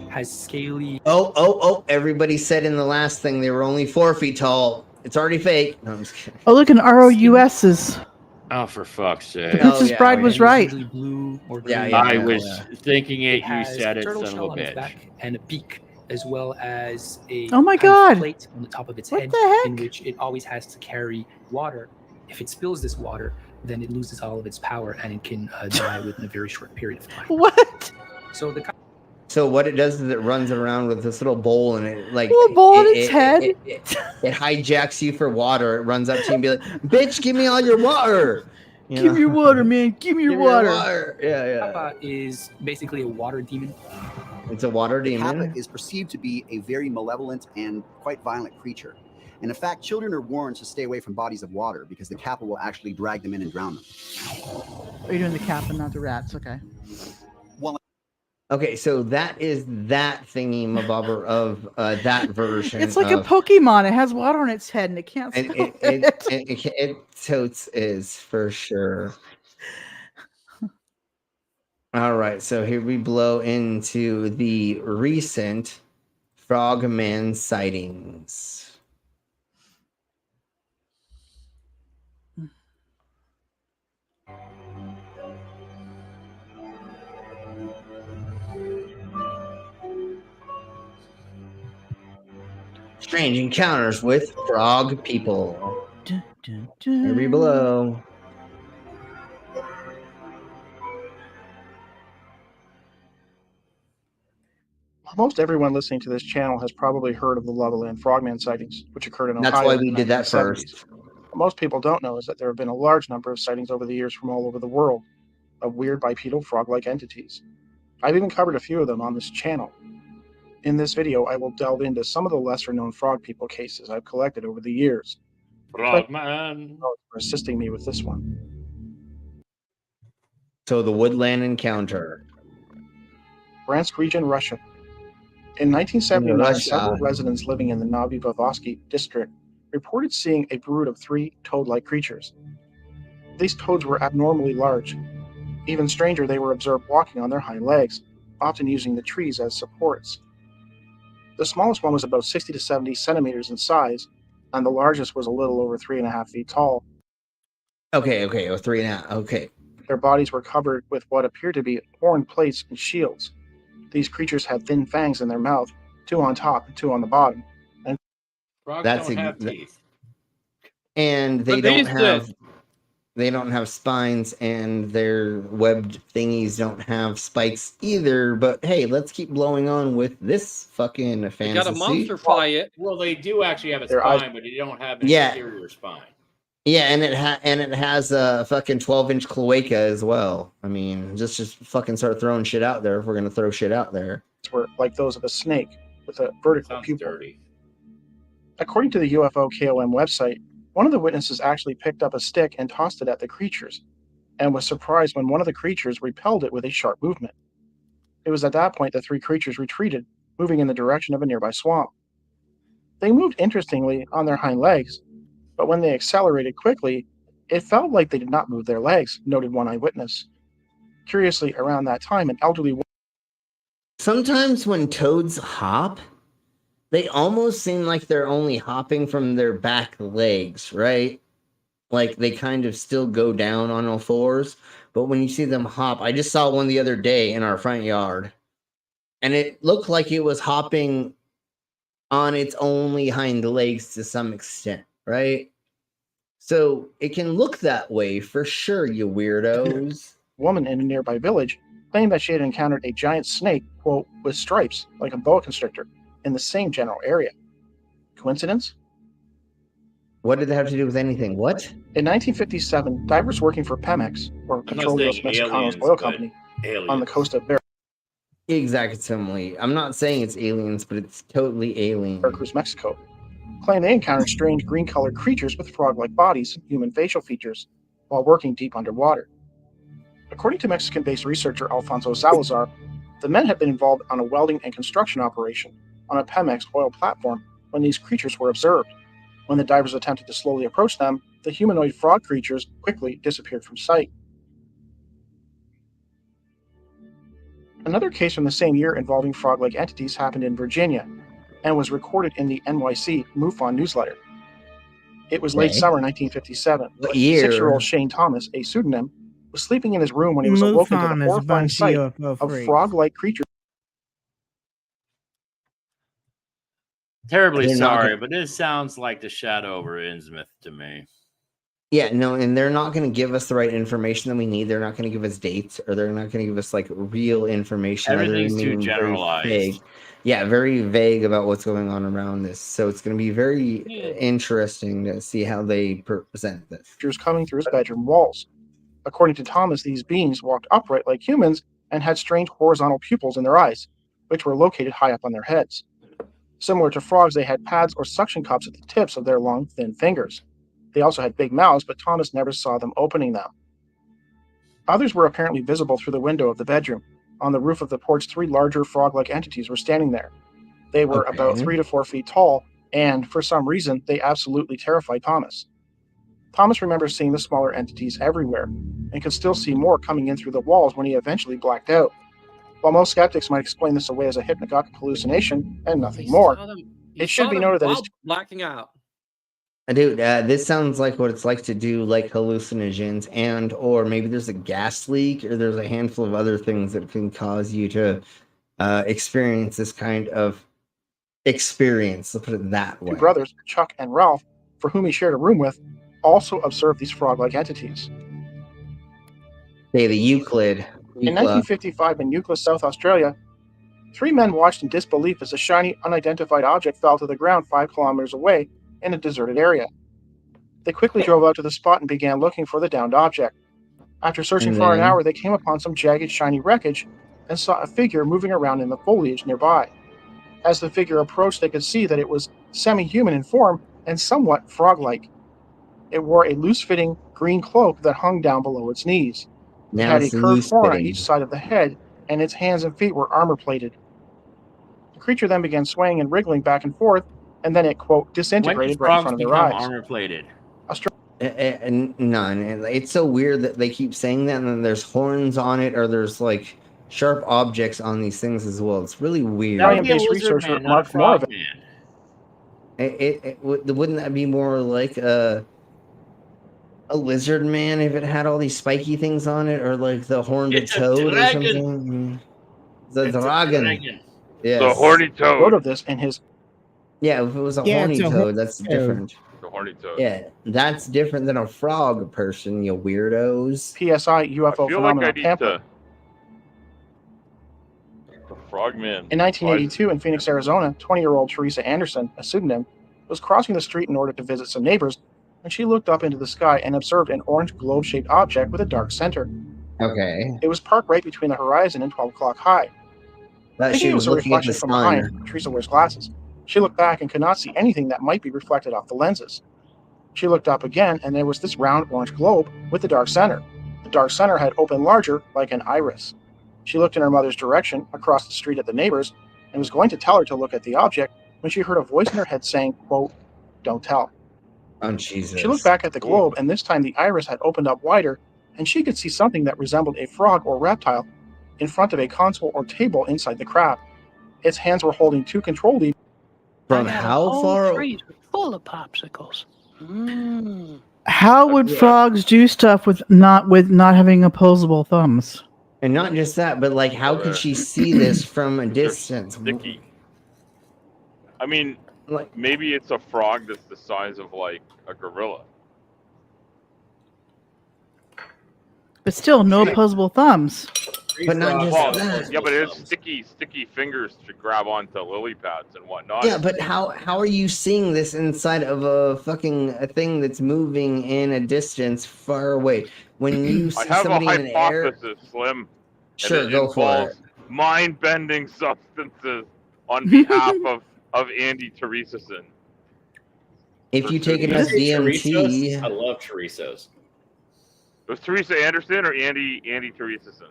V: has scaly...
H: Oh, everybody said in the last thing they were only 4 feet tall. It's already fake. No, I'm just kidding.
A: Oh, look, an ROUS's.
B: Oh, for fuck's sake.
A: The Princess Bride was right.
V: Blue or
H: Yeah,
V: green.
B: I was thinking it. You
V: has
B: said
V: a
B: it,
V: turtle
B: son
V: shell
B: of
V: on
B: a
V: its
B: bitch.
V: back and a beak, as well as a
A: Oh my
V: kind of
A: God.
V: plate on the top of its
A: What
V: head,
A: the heck?
V: in which it always has to carry water. If it spills this water, then it loses all of its power and it can die within a very short period of time.
A: What?
V: So the
H: So what it does is it runs around with this little bowl, and it like
A: Little bowl in its head?
H: It hijacks you for water. It runs up to you and be like, "Bitch, give me all your water." You
A: Give
H: know?
A: me your water, man. Give me your
H: Give me your
A: water.
H: water. Yeah.
V: kappa is basically a water demon.
H: It's a water
W: The
H: demon.
W: kappa is perceived to be a very malevolent and quite violent creature. And in fact, children are warned to stay away from bodies of water because the kappa will actually drag them in and drown them.
A: Are you doing the cap and not the rats? Okay.
H: Okay, so that is that thingy mabobber of that version.
A: It's like a
H: of,
A: Pokemon. It has water on its head and it can't
H: and
A: spell
H: it totes is for sure. All right, so here we blow into the recent Frogmen sightings. Strange encounters with frog people. Here we blow.
J: Most everyone listening to this channel has probably heard of the Legoland Frogman sightings, which occurred in Ohio.
H: That's why
J: in
H: we
J: the
H: did that
J: 1970s.
H: first.
J: What most people don't know is that there have been a large number of sightings over the years from all over the world of weird bipedal frog-like entities. I've even covered a few of them on this channel. In this video, I will delve into some of the lesser-known frog people cases I've collected over the years.
B: Frogman
J: for assisting me with this one.
H: So the woodland encounter.
J: Bryansk region, Russia. In 1979,
H: Russia.
J: several residents living in the Novovodosky district reported seeing a brood of 3 toad-like creatures. These toads were abnormally large. Even stranger, they were observed walking on their hind legs, often using the trees as supports. The smallest one was about 60 to 70 centimeters in size, and the largest was a little over 3.5 feet tall.
H: Okay, 3.5. Okay.
J: Their bodies were covered with what appeared to be horn plates and shields. These creatures had thin fangs in their mouth, 2 on top and 2 on the bottom. And
B: Frogs
H: That's
B: don't have teeth.
H: And they
L: But these
H: don't have spines, and their webbed thingies don't have spikes either. But hey, let's keep blowing on with this fucking fantasy.
L: They got a monster fly it.
B: Well, they do actually have a
J: Their
B: spine,
J: eyes-
B: but they don't have an
H: Yeah.
B: exterior spine.
H: Yeah, and it has a fucking 12-inch cloaca as well. I mean, just fucking start throwing shit out there if we're gonna throw shit out there.
J: were like those of a snake with a vertical
B: Sounds
J: pupil.
B: dirty.
J: According to the UFO KOM website, one of the witnesses actually picked up a stick and tossed it at the creatures, and was surprised when one of the creatures repelled it with a sharp movement. It was at that point the 3 creatures retreated, moving in the direction of a nearby swamp. They moved interestingly on their hind legs, but when they accelerated quickly, it felt like they did not move their legs, noted one eyewitness. Curiously, around that time, an elderly woman.
H: Sometimes when toads hop, they almost seem like they're only hopping from their back legs, right? Like they kind of still go down on all fours, but when you see them hop, I just saw one the other day in our front yard, and it looked like it was hopping on its only hind legs to some extent, right? So it can look that way for sure, you weirdos.
J: Woman in a nearby village claimed that she had encountered a giant snake, quote, with stripes, like a boa constrictor, in the same general area. Coincidence?
H: What did that have to do with anything? What?
J: In 1957, divers working for Pemex, or
B: I'm not
J: Petróleos
B: saying
J: Mexicanos
B: aliens,
J: Oil
B: but
J: Company,
B: aliens.
J: on the coast of
H: Exactly. I'm not saying it's aliens, but it's totally alien.
J: Veracruz, Mexico, claimed they encountered strange green-colored creatures with frog-like bodies and human facial features while working deep underwater. According to Mexican-based researcher Alfonso Salazar, the men had been involved on a welding and construction operation on a Pemex oil platform when these creatures were observed. When the divers attempted to slowly approach them, the humanoid frog creatures quickly disappeared from sight. Another case from the same year involving frog-like entities happened in Virginia and was recorded in the NYC MUFON newsletter. It was late
H: Okay.
J: summer 1957.
H: What
J: when
H: year?
J: 6-year-old Shane Thomas, a pseudonym, was sleeping in his room when he was awoken to
T: MUFON
J: the
T: is a
J: horrifying
T: bunch
J: sight
T: of UFO
J: of
T: freaks.
J: frog-like creatures.
B: Terribly
H: They're not
B: sorry,
H: gonna-
B: but this sounds like the shadow over Innsmouth to me.
H: Yeah, no, and they're not going to give us the right information that we need. They're not going to give us dates, or they're not going to give us like real information.
B: Everything's
H: They're
B: too
H: being very
B: generalized.
H: vague. Yeah, very vague about what's going on around this. So it's going to be very interesting to see how they present this.
J: Creatures coming through his bedroom walls. According to Thomas, these beings walked upright like humans and had strange horizontal pupils in their eyes, which were located high up on their heads. Similar to frogs, they had pads or suction cups at the tips of their long, thin fingers. They also had big mouths, but Thomas never saw them opening them. Others were apparently visible through the window of the bedroom, On the roof of the porch, 3 larger frog-like entities were standing there. They were about
H: Okay.
J: 3 to 4 feet tall, and for some reason, they absolutely terrified Thomas. Thomas remembers seeing the smaller entities everywhere, and could still see more coming in through the walls when he eventually blacked out. While most skeptics might explain this away as a hypnagogic hallucination and nothing more, it should be noted that his
P: blacking out.
H: Dude, this sounds like what it's like to do like hallucinogens, and or maybe there's a gas leak, or there's a handful of other things that can cause you to experience this kind of experience. Let's put it that way.
J: 2 brothers, Chuck and Ralph, for whom he shared a room with, also observed these frog-like entities.
H: Hey, the Euclid.
J: In 1955, in Euclid, South Australia, 3 men watched in disbelief as a shiny, unidentified object fell to the ground 5 kilometers away in a deserted area. They quickly drove out to the spot and began looking for the downed object. After searching for an hour, they came upon some jagged, shiny wreckage and saw a figure moving around in the foliage nearby. As the figure approached, they could see that it was semi-human in form and somewhat frog-like. It wore a loose-fitting green cloak that hung down below its knees. It
H: Now
J: had a
H: it's
J: curved horn on
H: loose-fitting.
J: each side of the head, and its hands and feet were armor-plated. The creature then began swaying and wriggling back and forth, and then it, quote,
B: When
J: disintegrated
B: do
J: right in
B: frogs
J: front of their
B: become
J: eyes.
B: armor plated?
H: None. It's so weird that they keep saying that, and then there's horns on it, or there's like sharp objects on these things as well. It's really weird.
B: That would be a lizard man, not a frog man.
H: Wouldn't that be more like a lizard man if it had all these spiky things on it, or like the horned
B: It's a
H: toad or
B: dragon.
H: something? The
B: It's a
H: dragon.
B: dragon.
H: Yes.
U: The horny toad.
J: Wrote of this in his
H: Yeah, if it was a
T: Yeah,
H: horny
T: it's a
H: toad,
T: horny
H: that's
T: toad.
H: different.
U: The horny toad.
H: Yeah, that's different than a frog person, you weirdos.
J: PSI UFO
U: I feel like
J: phenomenon
U: I need
J: pamphlet.
U: The Frogman.
J: In 1982, in Phoenix, Arizona, 20-year-old Teresa Anderson, a pseudonym, was crossing the street in order to visit some neighbors, and she looked up into the sky and observed an orange globe-shaped object with a dark center.
H: Okay.
J: It was parked right between the horizon and 12 o'clock high.
H: That
J: Thinking
H: she
J: it
H: was
J: was a
H: looking at
J: reflection
H: the
J: from
H: sun.
J: behind, Teresa wears glasses. She looked back and could not see anything that might be reflected off the lenses. She looked up again, and there was this round orange globe with the dark center. The dark center had opened larger, like an iris. She looked in her mother's direction, across the street at the neighbors, and was going to tell her to look at the object when she heard a voice in her head saying, quote, "Don't tell."
H: Oh, Jesus.
J: She looked back at the globe, and this time the iris had opened up wider, and she could see something that resembled a frog or reptile in front of a console or table inside the crab. Its hands were holding 2 control levers.
H: From
K: I got
H: how
K: a whole
H: far?
K: freezer full of popsicles. Mm.
A: How would frogs do stuff with not having opposable thumbs?
H: And not just that, but like, how could she see this from a distance?
U: Sticky. I mean,
H: Like,
U: maybe it's a frog that's the size of like a gorilla.
A: But still, no opposable thumbs.
H: But not just
U: Well,
H: that.
U: yeah, but it's sticky fingers to grab onto lily pads and whatnot.
H: Yeah, but how are you seeing this inside of a thing that's moving in a distance far away? When you see
U: I have a
H: somebody in the air,
U: hypothesis, Slim.
H: Sure,
U: and it
H: go for
U: involves mind-bending substances on behalf of Andy Teresason.
H: if you take enough DMT,
B: I love chorizos.
U: Was Teresa Anderson or Andy Teresason?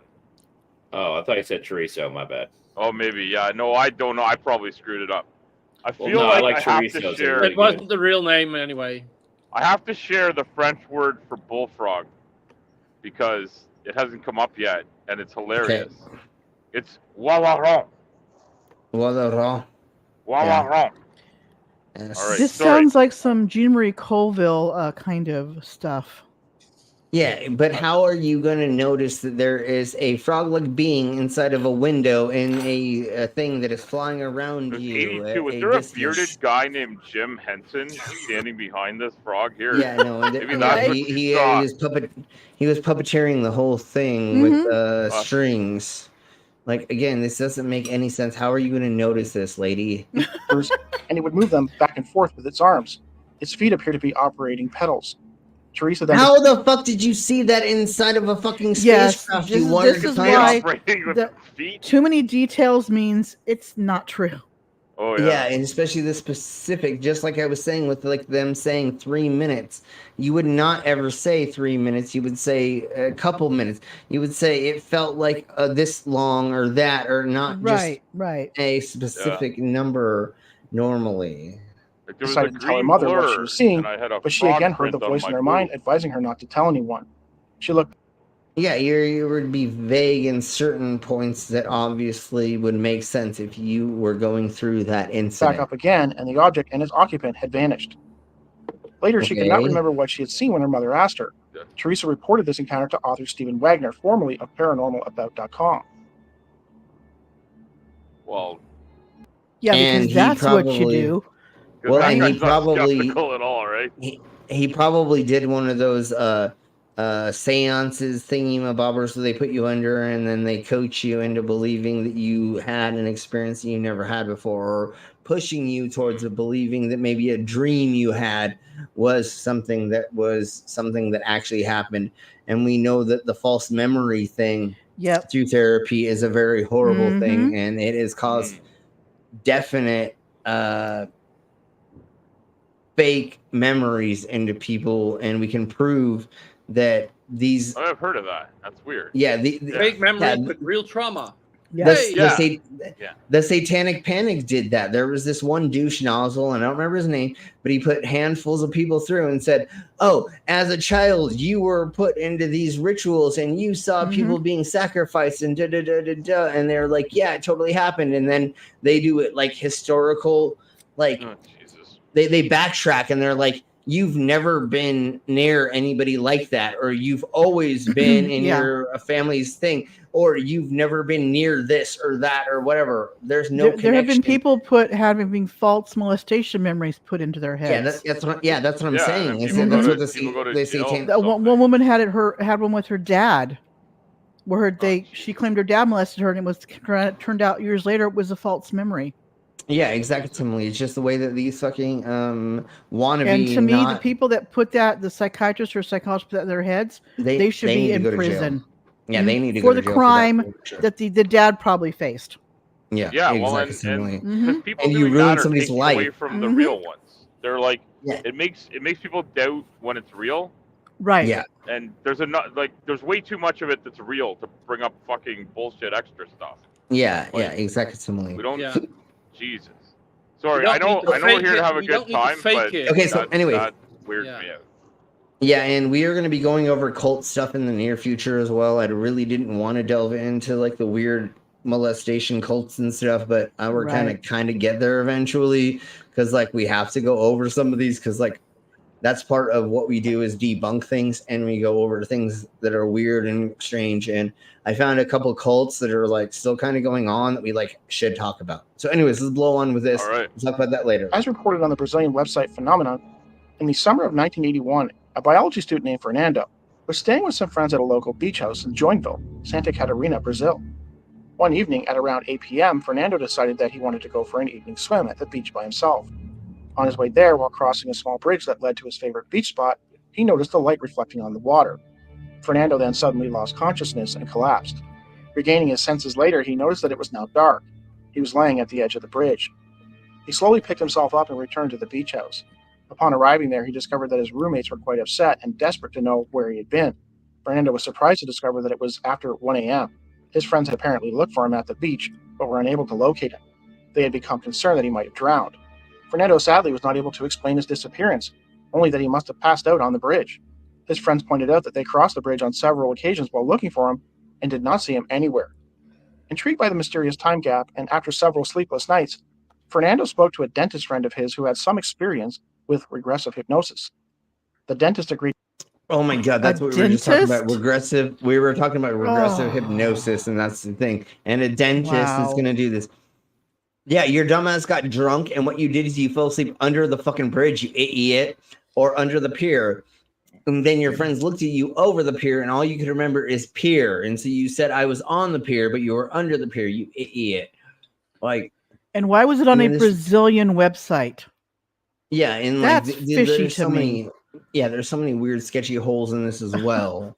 B: Oh, I thought you said chorizo. My bad.
U: Oh, maybe. Yeah. No, I don't know. I probably screwed it up. I
B: Well,
U: feel
B: no, I
U: like
B: like
U: I have to
B: chorizos.
U: share.
P: It wasn't the real name anyway.
U: I have to share the French word for bullfrog because it hasn't come up yet, and it's hilarious. It's wawaron.
H: Wawaron.
U: Wawaron.
H: Yes.
U: All right.
A: This
U: sorry.
A: sounds like some Jean Marie Colville kind of stuff.
H: Yeah, but how are you going to notice that there is a frog-like being inside of a window in a thing that is flying around you?
U: 82. Was there a bearded guy named Jim Henson standing behind this frog here?
H: Yeah, no,
U: Maybe that's what
H: he
U: you saw.
H: was puppeteering the whole thing with strings. Like, again, this doesn't make any sense. How are you going to notice this, lady?
J: And it would move them back and forth with its arms. Its feet appear to be operating pedals. Teresa then.
H: How the fuck did you see that inside of a fucking spacecraft?
A: Yes,
H: You wanted
A: this
H: to
A: is
H: find?
A: why too many details means it's not true.
U: Oh
H: Yeah, and especially the specific, just like I was saying with like them saying 3 minutes, you would not ever say 3 minutes. You would say a couple minutes. You would say it felt like this long or that, or not just
A: Right.
H: a specific number normally.
U: Like there was a
J: Decided to tell her
U: green
J: mother what she
U: blur,
J: was seeing,
U: and I had a
J: but she
U: frog
J: again heard the
U: print on
J: voice in
U: my
J: her mind
U: boot.
J: advising her not to tell anyone. She looked
H: Yeah, you would be vague in certain points that obviously would make sense if you were going through that
J: back
H: incident.
J: up again, and the object and its occupant had vanished. Later, she could not
H: Okay.
J: remember what she had seen when her mother asked her. Teresa reported this encounter to author Stephen Wagner, formerly of ParanormalAbout.com.
U: Well,
A: Yeah,
H: And
A: because
H: he
A: that's what you
H: probably-
A: do.
U: because
H: Well,
U: that
H: and he
U: guy's not
H: probably
U: skeptical at all, right?
H: he probably did one of those seances thingy-mabobbers, so they put you under and then they coach you into believing that you had an experience that you never had before, or pushing you towards believing that maybe a dream you had was something that actually happened. And we know that the false memory thing through therapy is a very horrible thing, and it has caused definite fake memories into people, and we can prove that these
U: I've heard of that. That's weird.
P: Fake memory, but real trauma.
H: The Satanic Panic did that. There was this one douche nozzle, and I don't remember his name, but he put handfuls of people through and said, "Oh, as a child, you were put into these rituals, and you saw people being sacrificed, and da da da da da." And they're like, "Yeah, it totally happened." And then they do it like historical, like they backtrack, and they're like, "You've never been near anybody like that, or you've always been in your family's thing, or you've never been near this or that or whatever." There's no connection.
A: There have been people having false molestation memories put into their heads.
H: That's what I'm saying. That's
U: people
H: what
U: go to jail.
A: One woman had one with her dad, where she claimed her dad molested her, and it was turned out years later it was a false memory.
H: Yeah, exactly. It's just the way that these fucking wannabe.
A: And to me, the people that put that, the psychiatrists or psychologists put that in their heads, they should be in prison.
H: Yeah, they need to
A: for
H: go to
A: the
H: jail
A: crime that the dad probably faced.
H: Yeah,
U: Well,
H: exactly.
U: because people
H: And you
U: doing
H: ruin
U: that are
H: somebody's
U: taking
H: life.
U: away from the real ones. They're like, it makes people doubt when it's real.
A: Right.
H: Yeah.
U: And there's way too much of it that's real to bring up fucking bullshit extra stuff.
H: Yeah, exactly.
U: We don't. Jesus. Sorry,
P: We
U: I
P: don't
U: know
P: need to
U: we're
P: fake
U: here to
P: it.
U: have a
P: We
U: good
P: don't need to
U: time,
P: fake
U: but
P: it.
H: Okay, so anyways.
U: that weirds me out.
H: Yeah, and we are going to be going over cult stuff in the near future as well. I really didn't want to delve into like the weird molestation cults and stuff, but we're kind of get there eventually, because like we have to go over some of these, because like that's part of what we do is debunk things, and we go over things that are weird and strange. And I found a couple cults that are like still kind of going on that we like should talk about. So anyways, let's blow on with this.
U: All right.
H: We'll talk about that later.
J: As reported on the Brazilian website Phenomenon, in the summer of 1981, a biology student named Fernando was staying with some friends at a local beach house in Joinville, Santa Catarina, Brazil. One evening at around 8 p.m., Fernando decided that he wanted to go for an evening swim at the beach by himself. On his way there, while crossing a small bridge that led to his favorite beach spot, he noticed a light reflecting on the water. Fernando then suddenly lost consciousness and collapsed. Regaining his senses later, he noticed that it was now dark. He was laying at the edge of the bridge. He slowly picked himself up and returned to the beach house. Upon arriving there, he discovered that his roommates were quite upset and desperate to know where he had been. Fernando was surprised to discover that it was after 1 a.m. His friends had apparently looked for him at the beach, but were unable to locate him. They had become concerned that he might have drowned. Fernando sadly was not able to explain his disappearance, only that he must have passed out on the bridge. His friends pointed out that they crossed the bridge on several occasions while looking for him and did not see him anywhere. Intrigued by the mysterious time gap, and after several sleepless nights, Fernando spoke to a dentist friend of his who had some experience with regressive hypnosis. The dentist agreed.
H: Oh my god, that's what we were just talking about. Regressive. We were talking about regressive hypnosis, and that's the thing. And a dentist is going to do this. Yeah, your dumbass got drunk, and what you did is you fell asleep under the fucking bridge, you idiot, or under the pier. And then your friends looked at you over the pier, and all you could remember is pier. And so you said, I was on the pier, but you were under the pier, you idiot. Like,
A: and why was it on a Brazilian website?
H: Yeah, and
A: that's
H: like,
A: fishy to me.
H: Yeah, there's so many weird, sketchy holes in this as well.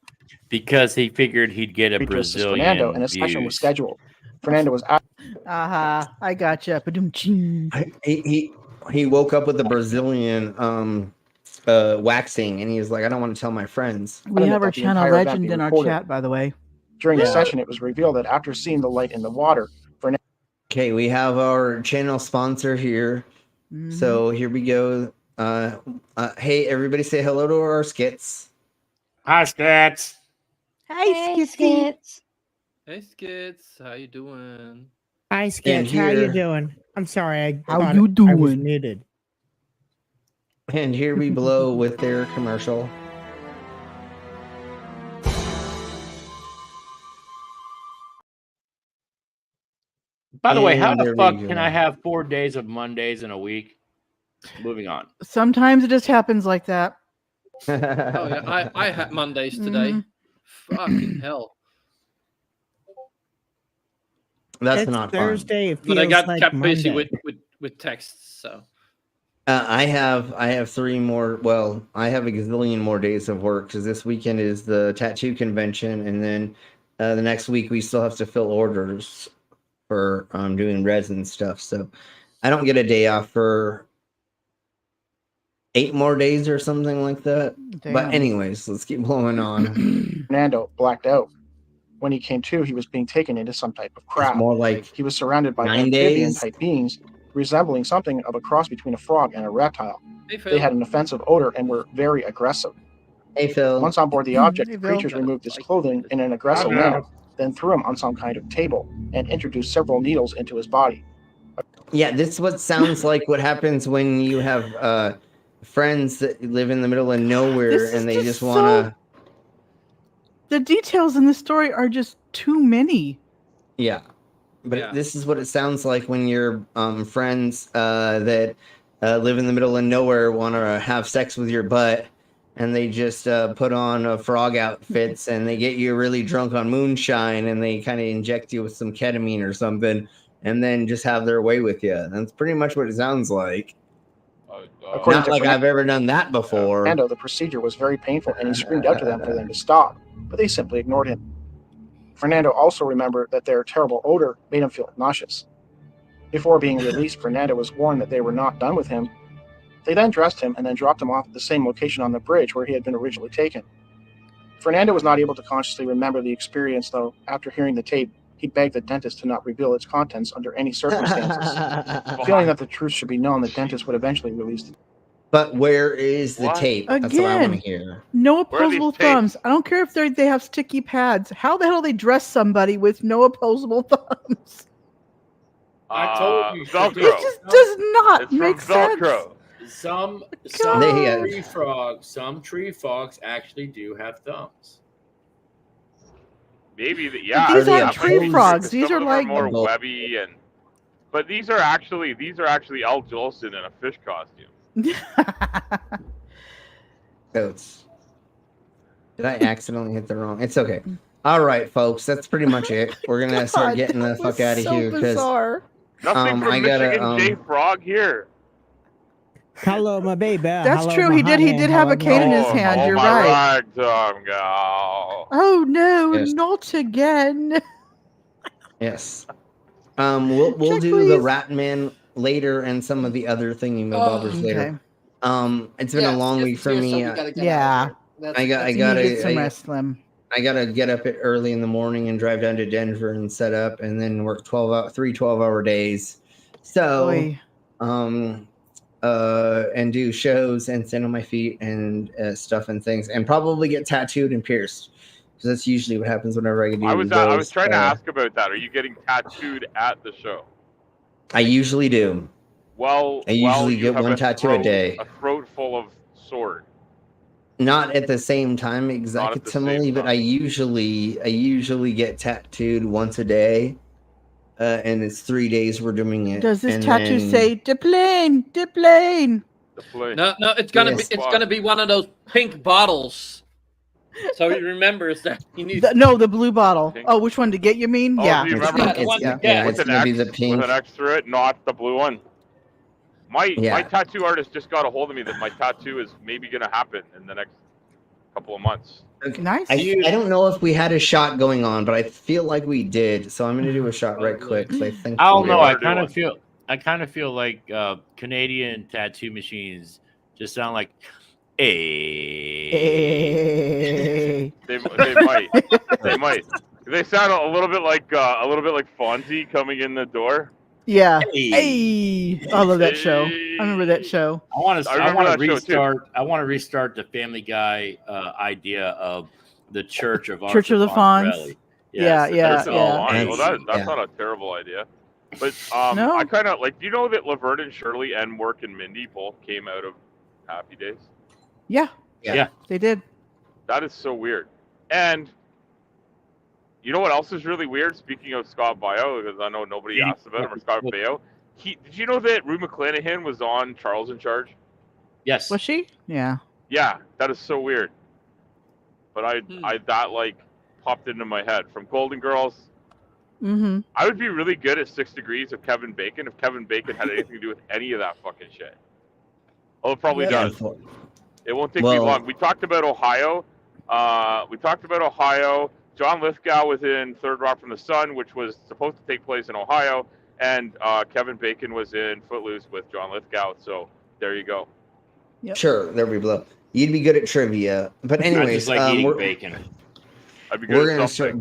B: Because he figured he'd get a Brazilian
J: Fernando, and a session was scheduled. Fernando was
A: I gotcha. Ba-dum-ching.
H: He woke up with a Brazilian waxing, and he was like, I don't want to tell my friends.
A: We have our
J: the
A: channel
J: entire event
A: legend
J: be
A: in our
J: recorded.
A: chat, by the way.
J: During the
H: Yeah.
J: session, it was revealed that after seeing the light in the water, Fernando.
H: Okay, we have our channel sponsor here. So here we go. Hey, everybody say hello to our skits.
B: Hi, skits.
A: Hey, Skits.
P: Hey, Skits, how you doing?
T: Hi, Sketch. How you
H: here-
T: doing? I'm sorry. I
A: How
T: thought
A: you
T: I was
A: doing?
T: muted.
H: And here we blow with their commercial.
B: By the way, how
H: And
B: the
H: there we
B: fuck
H: go.
B: can I have 4 days of Mondays in a week? Moving on.
A: Sometimes it just happens like that.
P: Oh yeah, I had Mondays today. Fucking hell.
H: That's
T: It's
H: not
T: Thursday. It
P: But I
T: feels
P: got
T: like
P: kept busy
T: Monday.
P: with texts, so.
H: I have 3 more. Well, I have a gazillion more days of work because this weekend is the tattoo convention, and then the next week we still have to fill orders for doing resin stuff. So I don't get a day off for 8 more days or something like that. But
J: Damn.
H: anyways, let's keep blowing on.
J: Fernando blacked out. When he came to, he was being taken into some type of crap.
H: more like
J: he was surrounded by
H: 9
J: amphibian-type beings resembling something of a cross between a frog and a reptile.
P: Hey, Phil.
J: They had an offensive odor and were very aggressive.
H: Hey, Phil.
J: Once on board the object,
A: Hey,
J: the
A: Phil.
J: creatures removed his clothing in an aggressive manner, then threw him on some kind of table and introduced several needles into his body.
H: Yeah, this is what sounds like what happens when you have friends that live in the middle of nowhere
A: This is
H: and they
A: just
H: just
A: so-
H: want to.
A: The details in the story are just too many.
H: Yeah. But
P: Yeah.
H: this is what it sounds like when your friends that live in the middle of nowhere want to have sex with your butt, and they just put on frog outfits and they get you really drunk on moonshine, and they kind of inject you with some ketamine or something, and then just have their way with you. That's pretty much what it sounds like.
J: According
H: Not
J: to
H: like
J: Fernando,
H: I've ever done that before.
J: the procedure was very painful and he screamed out to them for them to stop, but they simply ignored him. Fernando also remembered that their terrible odor made him feel nauseous. Before being released, Fernando was warned that they were not done with him. They then dressed him and then dropped him off at the same location on the bridge where he had been originally taken. Fernando was not able to consciously remember the experience, though. After hearing the tape, he begged the dentist to not reveal its contents under any circumstances. Feeling that the truth should be known, the dentist would eventually release it.
H: But where is the tape? That's what I want to
A: Again,
H: hear.
A: no
U: Where are these
A: opposable
U: tapes?
A: thumbs. I don't care if they have sticky pads. How the hell they dress somebody with no opposable thumbs?
B: I told you.
U: Velcro.
A: It just does not
U: It's from
A: make sense.
U: Velcro.
B: Some
H: God.
B: tree frogs actually do have thumbs.
U: Maybe,
A: But
U: yeah.
A: these
H: Are they
A: aren't tree
H: opposed?
A: frogs. These
U: Some
A: are
U: of them
A: like
U: more
H: Both.
U: webby but these are actually Al Jolson in a fish costume.
H: Goats. Did I accidentally hit the wrong? It's okay. All right, folks. That's pretty much it. We're gonna start
A: God,
H: getting the
A: that
H: fuck
A: was
H: out of
A: so
H: here because
A: bizarre.
U: Nothing from
H: I gotta,
U: Michigan J Frog here.
T: Hello, my baby.
A: That's
T: Hello,
A: true.
T: my
A: He did
T: honey.
A: have a
T: Hello,
A: cane in his
T: my
A: hand.
U: Oh,
A: You're
U: my
A: right.
U: ragtime gal.
A: Oh no,
H: Yes.
A: not again.
H: yes. We'll
A: Check,
H: do the
A: please.
H: Rat Man later and some of the other thingy bobbers later. It's been a long week for me.
A: Yeah.
H: I
A: You need to get some
H: gotta
A: rest, Slim.
H: I gotta get up early in the morning and drive down to Denver and set up, and then work 12-hour days. So,
A: Oy.
H: and do shows and stand on my feet and stuff and things, and probably get tattooed and pierced, because that's usually what happens whenever I do.
U: I was
H: those,
U: trying to ask about that. Are you getting tattooed at the show?
H: I usually do.
U: Well,
H: I usually
U: you
H: get
U: have
H: one tattoo a day.
U: A throat full of sword.
H: Not at the same time exactly, but I usually get tattooed once a day, and it's 3 days we're doing it.
A: Does this
H: and
A: tattoo
H: then-
A: say "Deplane, Deplane"?
P: No, it's gonna
H: Yes.
P: be gonna be one of those pink bottles. So he remembers that he needs.
A: The blue bottle. Oh, which one to get? You mean?
U: Oh,
A: yeah.
U: do you remember
P: Yeah, the one to get.
U: with an X, with an X through it, not the blue one? My tattoo artist just got a hold of me that my tattoo is maybe gonna happen in the next couple of months.
A: Nice.
H: I don't know if we had a shot going on, but I feel like we did. So I'm going to do a shot right quick because I think
B: I don't
H: we
B: know.
H: did.
B: I kind of feel like Canadian tattoo machines just sound like, hey.
U: They might. They might. They sound a little bit like Fonzie coming in the door.
A: Yeah. Hey. I love that show. I remember that show.
B: I want to
U: restart.
B: I want to restart the Family Guy idea of the Church of
A: Church of the Fonz.
B: Yes,
A: Yeah.
U: Well, that's not a terrible idea. But
A: No.
U: I kind of like. Do you know that Laverne and Shirley and Mork and Mindy both came out of Happy Days?
A: Yeah. They did.
U: That is so weird. And you know what else is really weird? Speaking of Scott Baio, because I know nobody asked about him, or Scott Baio. Did you know that Rue McClanahan was on Charles in Charge?
B: Yes.
A: Was she? Yeah.
U: Yeah, that is so weird. But that like popped into my head from Golden Girls.
A: Mm-hmm.
U: I would be really good at 6 Degrees of Kevin Bacon if Kevin Bacon had anything to do with any of that fucking shit. Oh, it probably does. It won't take me long. We talked about Ohio. John Lithgow was in Third Rock from the Sun, which was supposed to take place in Ohio, and Kevin Bacon was in Footloose with John Lithgow. So there you go.
A: Yep.
H: Sure, there we go. You'd be good at trivia, but anyways,
B: I just like eating bacon.
U: I'd be good
H: we're
U: at
H: gonna start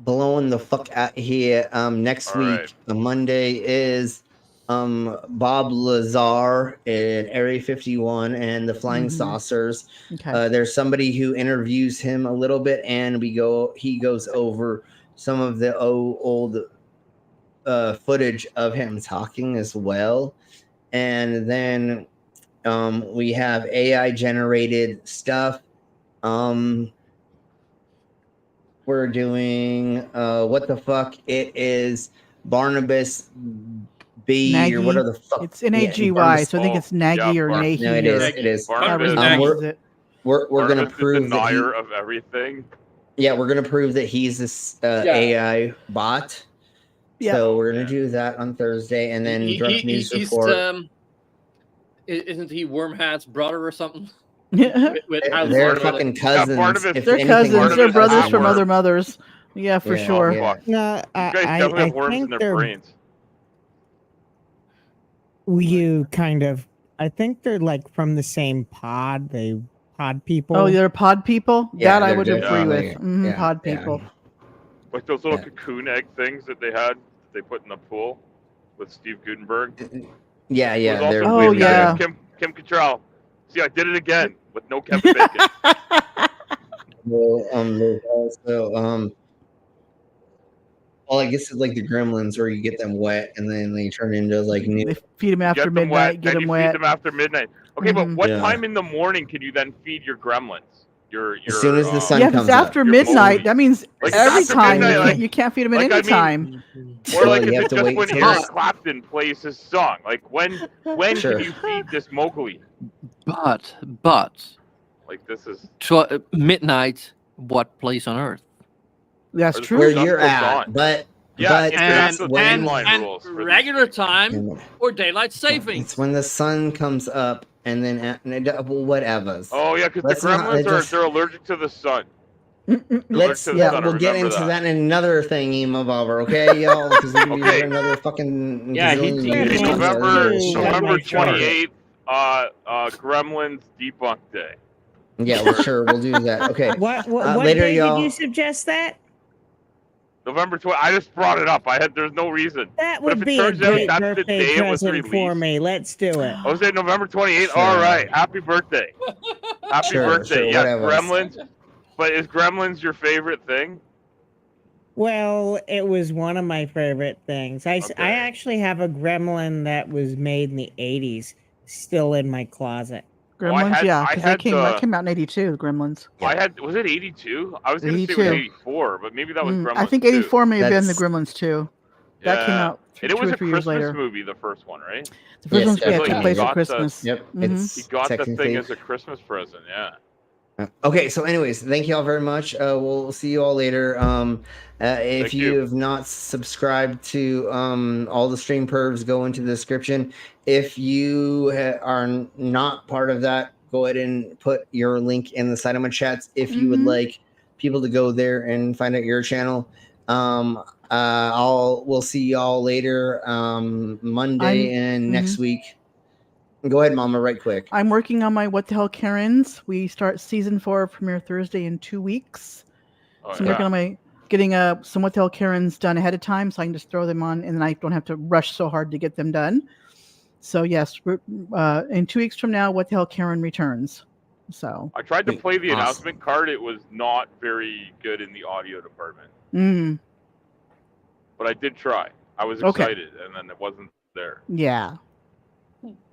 H: blowing the fuck out here. Next week, the Monday is Bob Lazar in Area 51 and the Flying Saucers.
A: Okay.
H: There's somebody who interviews him a little bit, and he goes over some of the old footage of him talking as well. And then we have AI generated stuff. We're doing what the fuck it is, Barnabas B
A: Nagy.
H: or whatever the fuck.
A: It's Nagy, so I think it's Nagy or Nahi.
H: No, it is.
U: Barnabas.
H: We're gonna prove that
U: denier of everything.
H: Yeah, we're gonna prove that he's this AI bot.
A: Yeah.
H: So we're gonna do that on Thursday, and then Drunk News Report.
P: Isn't he Wormhat's brother or something?
H: They're fucking cousins.
A: They're cousins. They're brothers from other mothers. Yeah, for sure.
H: Yeah.
T: No,
U: You guys definitely have worms in their brains.
T: I think they're like from the same pod. They pod people.
A: Oh, they're pod people?
H: Yeah,
A: that I
H: they're
A: would agree
H: definitely-
A: with.
H: yeah,
A: Pod
H: yeah.
A: people.
U: Like those little cocoon egg things that they had, they put in the pool with Steve Gutenberg.
H: Yeah,
U: It was also
H: they're
U: played
H: weird.
U: by Kim Cattrall. See, I did it again with no Kevin Bacon.
H: Well, there's also well, I guess it's like the Gremlins where you get them wet and then they turn into like new.
A: They feed them after
U: Get them
A: midnight. Get
U: then
A: them
U: you
A: wet.
U: feed them after midnight. Okay, but what
H: Yeah.
U: time in the morning can you then feed your gremlins? Your
H: As soon as the sun
A: Yeah, if
H: comes
A: it's after
H: up.
A: midnight, that means
U: Like,
A: every
U: after
A: time.
U: midnight,
A: You can't feed them at
U: like,
A: any
U: I mean-
A: time.
U: Or like
H: you
U: is
H: have
U: it
H: to
U: just
H: wait
U: when
H: till
U: Eric
H: it's-
U: Clapton plays his song? Like when
H: Sure.
U: can you feed this Mowgli?
P: But
U: Like this is
P: midnight, what place on earth?
A: That's true.
H: Where
U: sun
H: you're
U: goes
H: at,
U: on.
H: but
U: Yeah,
H: that's
U: and
H: when
U: timeline rules for
P: regular time or daylight savings.
H: it's when the sun comes up and then whatever.
U: Oh yeah, because the gremlins they're allergic to the sun.
H: Let's
U: to the
H: yeah,
U: sun, I
H: we'll get
U: remember
H: into that in another thing, Evolver. Okay, y'all, because we can
U: Okay.
H: do another fucking
B: Yeah,
H: gazillion
B: he-
H: years.
U: November 28th, Gremlins Debunk Day.
H: Yeah, well, sure, we'll do that. Okay.
R: What
H: later,
R: day
H: y'all.
R: did you suggest that?
U: November 20th. I just brought it up. There's no reason.
R: That
U: But
R: would
U: if it
R: be a
U: turns out
R: great
U: that's the
R: birthday
U: day it was
R: present for
U: released.
R: me. Let's do it.
U: I was at November 28th.
H: Sure.
U: All right. Happy birthday. Happy
H: Sure,
U: birthday.
H: sure,
U: Yes,
H: whatever.
U: Gremlins. But is Gremlins your favorite thing?
T: Well, it was one of my favorite things. I actually have a gremlin that was made in the 80s still in my closet.
A: Gremlins, yeah, because that came
U: the-
A: out in '82. The Gremlins.
U: Was it 82? I was going to say it was
A: 82.
U: 84, but maybe that was Gremlins.
A: I think
U: too.
A: '84 may have been the
H: That's-
A: Gremlins too. That came out
U: And it was
A: two or
U: a
A: 3 years
U: Christmas
A: later.
U: movie, the first one, right?
A: The first one's
U: definitely.
A: took place
U: He
A: at
U: got
A: Christmas.
H: Yep,
A: Mhm.
U: He got the
H: technically-
U: thing as a Christmas present, yeah.
H: Okay, so anyways, thank you all very much. We'll see you all later. If
U: Thank
H: you
U: you.
H: have not subscribed to all the stream pervs, go into the description. If you are not part of that go ahead and put your link in the Saitama chats if you would like people to go there and find out your channel. We'll see y'all later Monday and next week. Go ahead, Mama, right quick.
A: I'm working on my What the Hell Karens. We start season 4 premiere Thursday in 2 weeks. So I'm working on my getting some What the Hell Karens done ahead of time, so I can just throw them on, and then I don't have to rush so hard to get them done. So yes, in 2 weeks from now, What the Hell Karen returns. So
U: I tried to play the announcement card. It was not very good in the audio department. But I did try. I was excited, and then it wasn't there.
A: Yeah.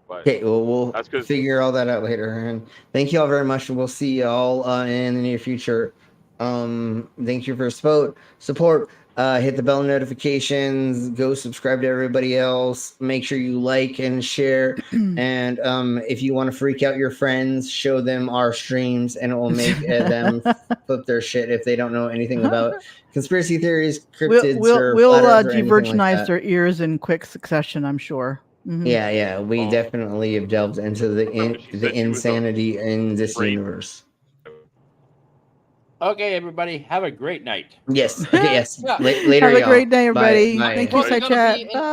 U: But
H: okay, well, we'll figure all that out later. And thank you all very much. We'll see y'all in the near future. Thank you for support. Hit the bell notifications. Go subscribe to everybody else. Make sure you like and share. And if you want to freak out your friends, show them our streams, and it will make them flip their shit if they don't know anything about conspiracy theories, cryptids,
A: we'll de-virginize their ears in quick succession, I'm sure.
H: Yeah, we definitely have delved into the insanity in this universe.
B: Okay, everybody, have a great night.
H: Yes. Okay, yes. Later,
A: Have a
H: y'all.
A: great day, everybody.
H: Bye.
A: Thank you, Chat. Bye.